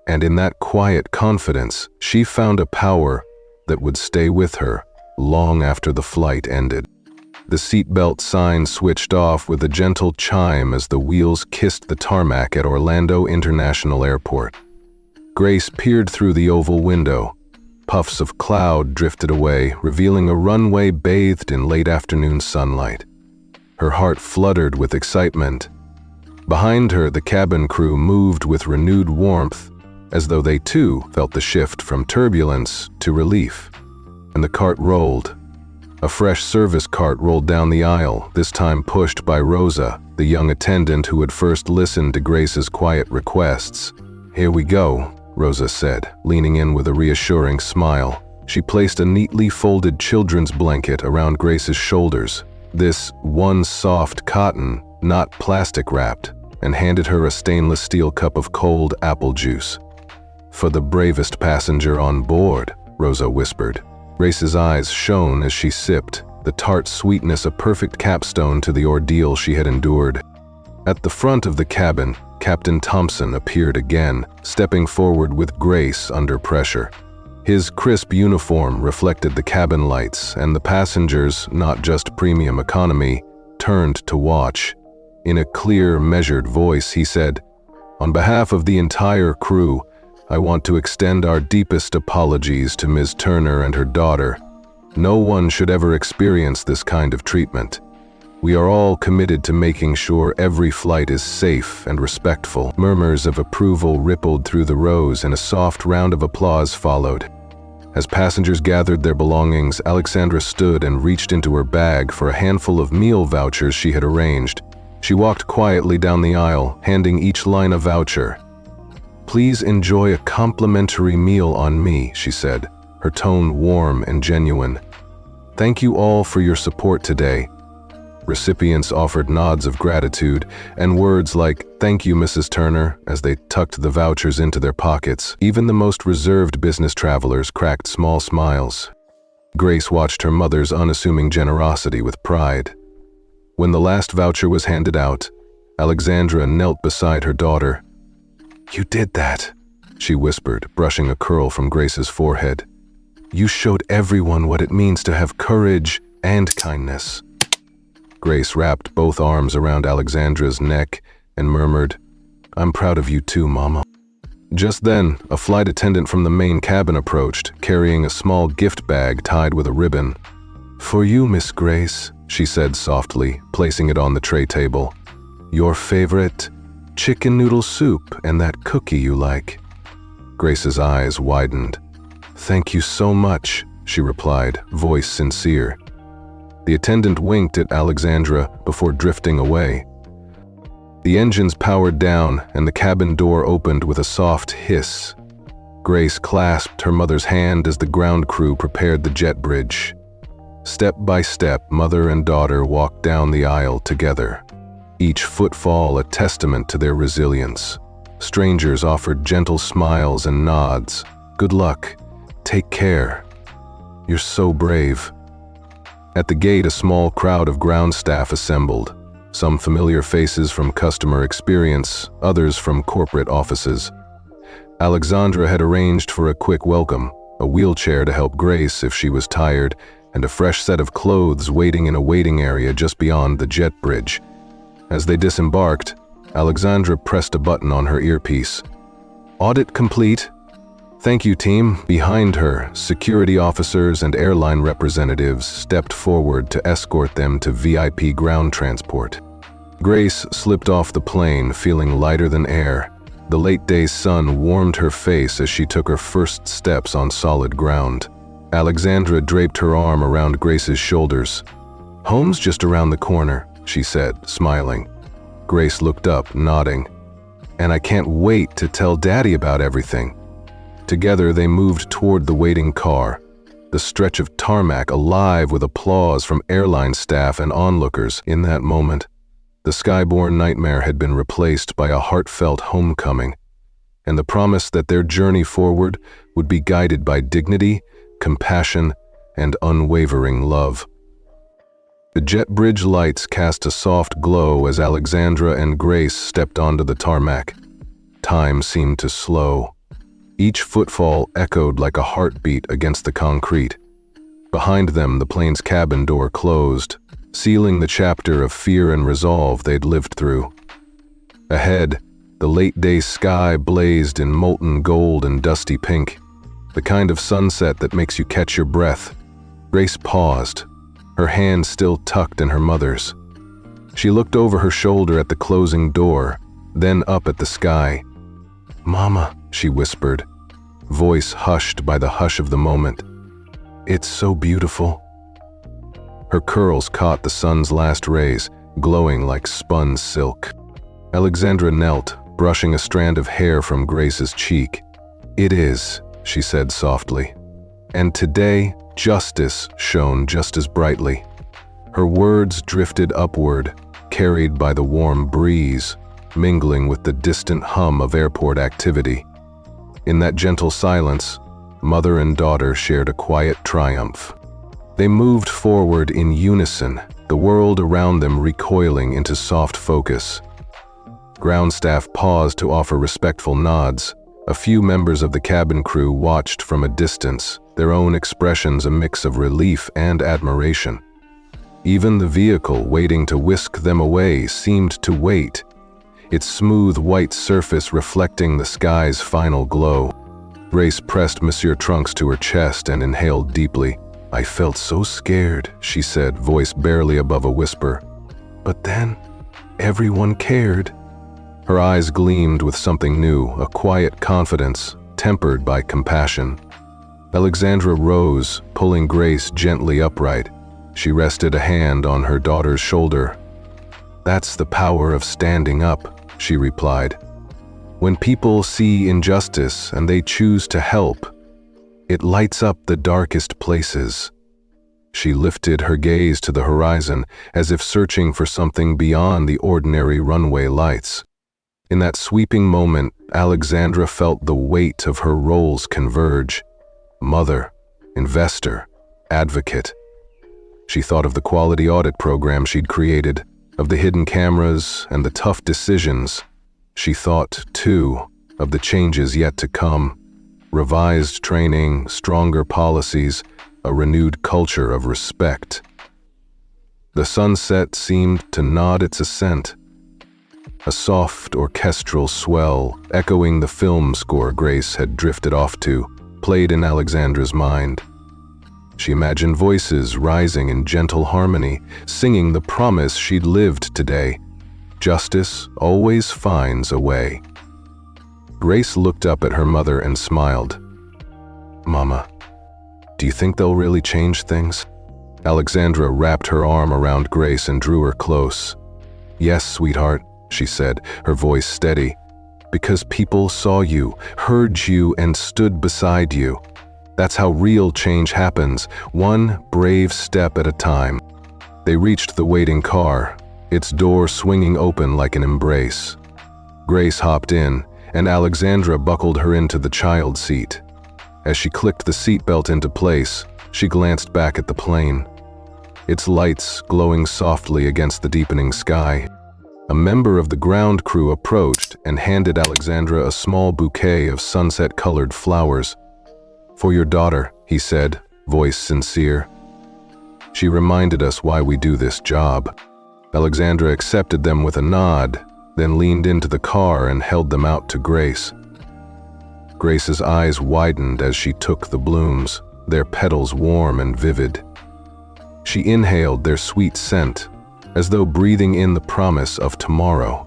And in that quiet confidence, she found a power that would stay with her long after the flight ended. The seatbelt sign switched off with a gentle chime as the wheels kissed the tarmac at Orlando International Airport. Grace peered through the oval window. Puffs of cloud drifted away, revealing a runway bathed in late afternoon sunlight. Her heart fluttered with excitement. Behind her, the cabin crew moved with renewed warmth, as though they too felt the shift from turbulence to relief. And the cart rolled. A fresh service cart rolled down the aisle, this time pushed by Rosa, the young attendant who had first listened to Grace's quiet requests. "Here we go," Rosa said, leaning in with a reassuring smile. She placed a neatly folded children's blanket around Grace's shoulders, this one soft cotton, not plastic wrapped, and handed her a stainless steel cup of cold apple juice. "For the bravest passenger on board," Rosa whispered. Grace's eyes shone as she sipped, the tart sweetness a perfect capstone to the ordeal she had endured. At the front of the cabin, Captain Thompson appeared again, stepping forward with grace under pressure. His crisp uniform reflected the cabin lights, and the passengers, not just premium economy, turned to watch. In a clear, measured voice, he said, "On behalf of the entire crew, I want to extend our deepest apologies to Ms. Turner and her daughter. No one should ever experience this kind of treatment. We are all committed to making sure every flight is safe and respectful." Murmurs of approval rippled through the rows, and a soft round of applause followed. As passengers gathered their belongings, Alexandra stood and reached into her bag for a handful of meal vouchers she had arranged. She walked quietly down the aisle, handing each line a voucher. "Please enjoy a complimentary meal on me," she said, her tone warm and genuine. "Thank you all for your support today." Recipients offered nods of gratitude and words like, "Thank you, Mrs. Turner," as they tucked the vouchers into their pockets. Even the most reserved business travelers cracked small smiles. Grace watched her mother's unassuming generosity with pride. When the last voucher was handed out, Alexandra knelt beside her daughter. "You did that," she whispered, brushing a curl from Grace's forehead. "You showed everyone what it means to have courage and kindness." Grace wrapped both arms around Alexandra's neck and murmured, "I'm proud of you too, Mama." Just then, a flight attendant from the main cabin approached, carrying a small gift bag tied with a ribbon. "For you, Miss Grace," she said softly, placing it on the tray table. "Your favorite chicken noodle soup and that cookie you like." Grace's eyes widened. "Thank you so much," she replied, voice sincere. The attendant winked at Alexandra before drifting away. The engines powered down, and the cabin door opened with a soft hiss. Grace clasped her mother's hand as the ground crew prepared the jet bridge. Step by step, mother and daughter walked down the aisle together, each footfall a testament to their resilience. Strangers offered gentle smiles and nods. "Good luck. Take care. You're so brave." At the gate, a small crowd of ground staff assembled, some familiar faces from customer experience, others from corporate offices. Alexandra had arranged for a quick welcome, a wheelchair to help Grace if she was tired, and a fresh set of clothes waiting in a waiting area just beyond the jet bridge. As they disembarked, Alexandra pressed a button on her earpiece. "Audit complete." "Thank you, team." Behind her, security officers and airline representatives stepped forward to escort them to VIP ground transport. Grace slipped off the plane, feeling lighter than air. The late-day sun warmed her face as she took her first steps on solid ground. Alexandra draped her arm around Grace's shoulders. "Home's just around the corner," she said, smiling. Grace looked up, nodding. "And I can't wait to tell Daddy about everything." Together they moved toward the waiting car, the stretch of tarmac alive with applause from airline staff and onlookers. In that moment, the skyborne nightmare had been replaced by a heartfelt homecoming, and the promise that their journey forward would be guided by dignity, compassion, and unwavering love. The jet bridge lights cast a soft glow as Alexandra and Grace stepped onto the tarmac. Time seemed to slow. Each footfall echoed like a heartbeat against the concrete. Behind them, the plane's cabin door closed, sealing the chapter of fear and resolve they'd lived through. Ahead, the late-day sky blazed in molten gold and dusty pink, the kind of sunset that makes you catch your breath. Grace paused, her hand still tucked in her mother's. She looked over her shoulder at the closing door, then up at the sky. "Mama," she whispered, voice hushed by the hush of the moment. "It's so beautiful." Her curls caught the sun's last rays, glowing like spun silk. Alexandra knelt, brushing a strand of hair from Grace's cheek. "It is," she said softly. "And today, justice shone just as brightly." Her words drifted upward, carried by the warm breeze, mingling with the distant hum of airport activity. In that gentle silence, mother and daughter shared a quiet triumph. They moved forward in unison, the world around them recoiling into soft focus. Ground staff paused to offer respectful nods. A few members of the cabin crew watched from a distance, their own expressions a mix of relief and admiration. Even the vehicle waiting to whisk them away seemed to wait, its smooth white surface reflecting the sky's final glow. Grace pressed Monsieur Trunks to her chest and inhaled deeply. "I felt so scared," she said, voice barely above a whisper. "But then, everyone cared." Her eyes gleamed with something new, a quiet confidence, tempered by compassion. Alexandra rose, pulling Grace gently upright. She rested a hand on her daughter's shoulder. "That's the power of standing up," she replied. "When people see injustice and they choose to help, it lights up the darkest places." She lifted her gaze to the horizon, as if searching for something beyond the ordinary runway lights. In that sweeping moment, Alexandra felt the weight of her roles converge. Mother, investor, advocate. She thought of the quality audit program she'd created, of the hidden cameras and the tough decisions. She thought, too, of the changes yet to come. Revised training, stronger policies, a renewed culture of respect. The sunset seemed to nod its assent. A soft orchestral swell, echoing the film score Grace had drifted off to, played in Alexandra's mind. She imagined voices rising in gentle harmony, singing the promise she'd lived today. Justice always finds a way. Grace looked up at her mother and smiled. "Mama, do you think they'll really change things?" Alexandra wrapped her arm around Grace and drew her close. "Yes, sweetheart," she said, her voice steady. "Because people saw you, heard you, and stood beside you. That's how real change happens, one brave step at a time." They reached the waiting car, its door swinging open like an embrace. Grace hopped in, and Alexandra buckled her into the child seat. As she clicked the seatbelt into place, she glanced back at the plane, its lights glowing softly against the deepening sky. A member of the ground crew approached and handed Alexandra a small bouquet of sunset-colored flowers. "For your daughter," he said, voice sincere. "She reminded us why we do this job." Alexandra accepted them with a nod, then leaned into the car and held them out to Grace. Grace's eyes widened as she took the blooms, their petals warm and vivid. She inhaled their sweet scent, as though breathing in the promise of tomorrow.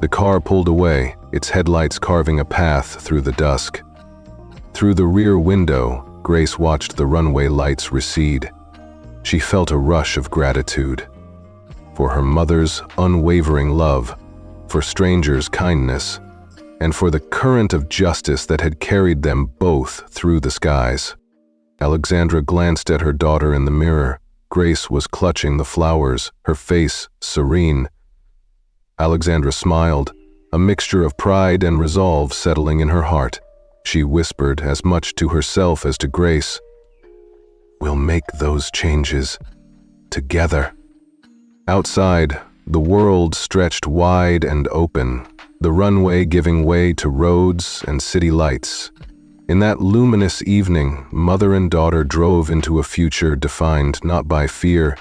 The car pulled away, its headlights carving a path through the dusk. Through the rear window, Grace watched the runway lights recede. She felt a rush of gratitude. For her mother's unwavering love, for strangers' kindness, and for the current of justice that had carried them both through the skies. Alexandra glanced at her daughter in the mirror. Grace was clutching the flowers, her face serene. Alexandra smiled, a mixture of pride and resolve settling in her heart. She whispered, as much to herself as to Grace, "We'll make those changes together." Outside, the world stretched wide and open, the runway giving way to roads and city lights. In that luminous evening, mother and daughter drove into a future defined not by fear,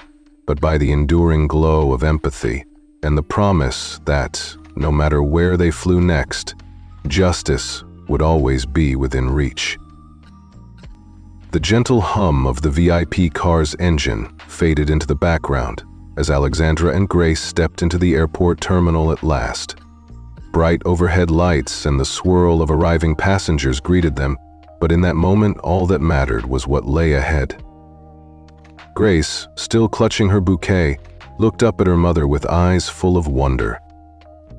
but by the enduring glow of empathy, and the promise that, no matter where they flew next, justice would always be within reach. The gentle hum of the VIP car's engine faded into the background as Alexandra and Grace stepped into the airport terminal at last. Bright overhead lights and the swirl of arriving passengers greeted them, but in that moment all that mattered was what lay ahead. Grace, still clutching her bouquet, looked up at her mother with eyes full of wonder.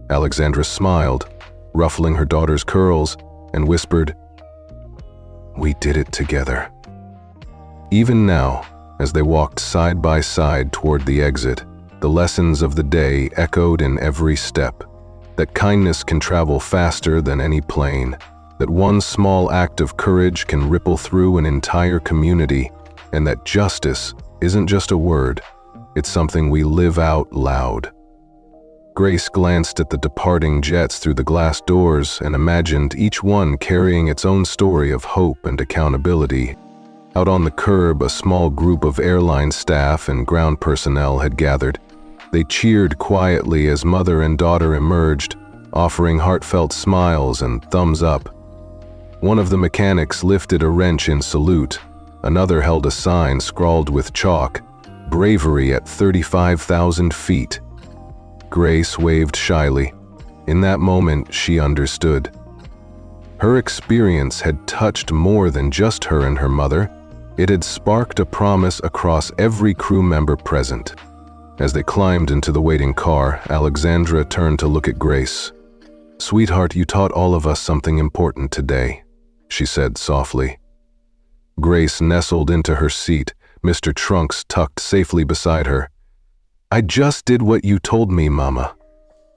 Alexandra smiled, ruffling her daughter's curls, and whispered, "We did it together." Even now, as they walked side by side toward the exit, the lessons of the day echoed in every step. That kindness can travel faster than any plane, that one small act of courage can ripple through an entire community, and that justice isn't just a word, it's something we live out loud. Grace glanced at the departing jets through the glass doors and imagined each one carrying its own story of hope and accountability. Out on the curb, a small group of airline staff and ground personnel had gathered. They cheered quietly as mother and daughter emerged, offering heartfelt smiles and thumbs up. One of the mechanics lifted a wrench in salute. Another held a sign scrawled with chalk, "Bravery at 35,000 feet." Grace waved shyly. In that moment, she understood. Her experience had touched more than just her and her mother. It had sparked a promise across every crew member present. As they climbed into the waiting car, Alexandra turned to look at Grace. "Sweetheart, you taught all of us something important today," she said softly. Grace nestled into her seat, Mr. Trunks tucked safely beside her. "I just did what you told me, Mama."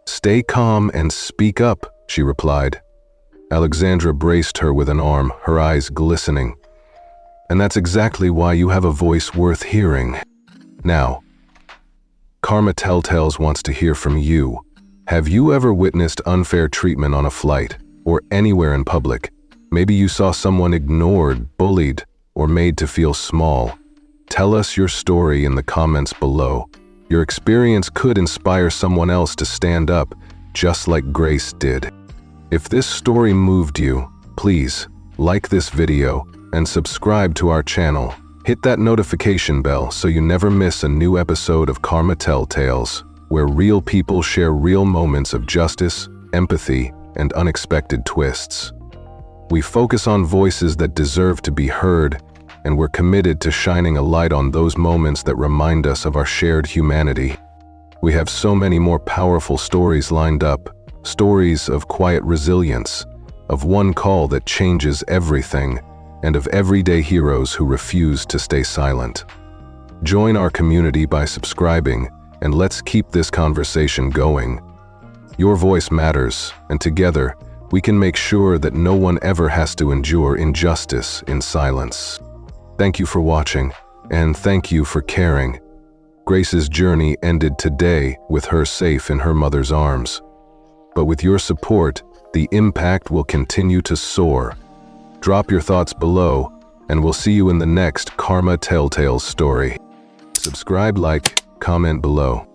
"Stay calm and speak up," she replied. Alexandra braced her with an arm, her eyes glistening. "And that's exactly why you have a voice worth hearing. Now, Karma Telltales wants to hear from you. Have you ever witnessed unfair treatment on a flight or anywhere in public? Maybe you saw someone ignored, bullied, or made to feel small. Tell us your story in the comments below. Your experience could inspire someone else to stand up, just like Grace did. If this story moved you, please like this video and subscribe to our channel. Hit that notification bell so you never miss a new episode of Karma Telltales, where real people share real moments of justice, empathy, and unexpected twists. We focus on voices that deserve to be heard, and we're committed to shining a light on those moments that remind us of our shared humanity. We have so many more powerful stories lined up, stories of quiet resilience, of one call that changes everything, and of everyday heroes who refuse to stay silent. Join our community by subscribing, and let's keep this conversation going. Your voice matters, and together, we can make sure that no one ever has to endure injustice in silence. Thank you for watching, and thank you for caring. Grace's journey ended today with her safe in her mother's arms. But with your support, the impact will continue to soar. Drop your thoughts below, and we'll see you in the next Karma Telltales story. Subscribe, like, comment below.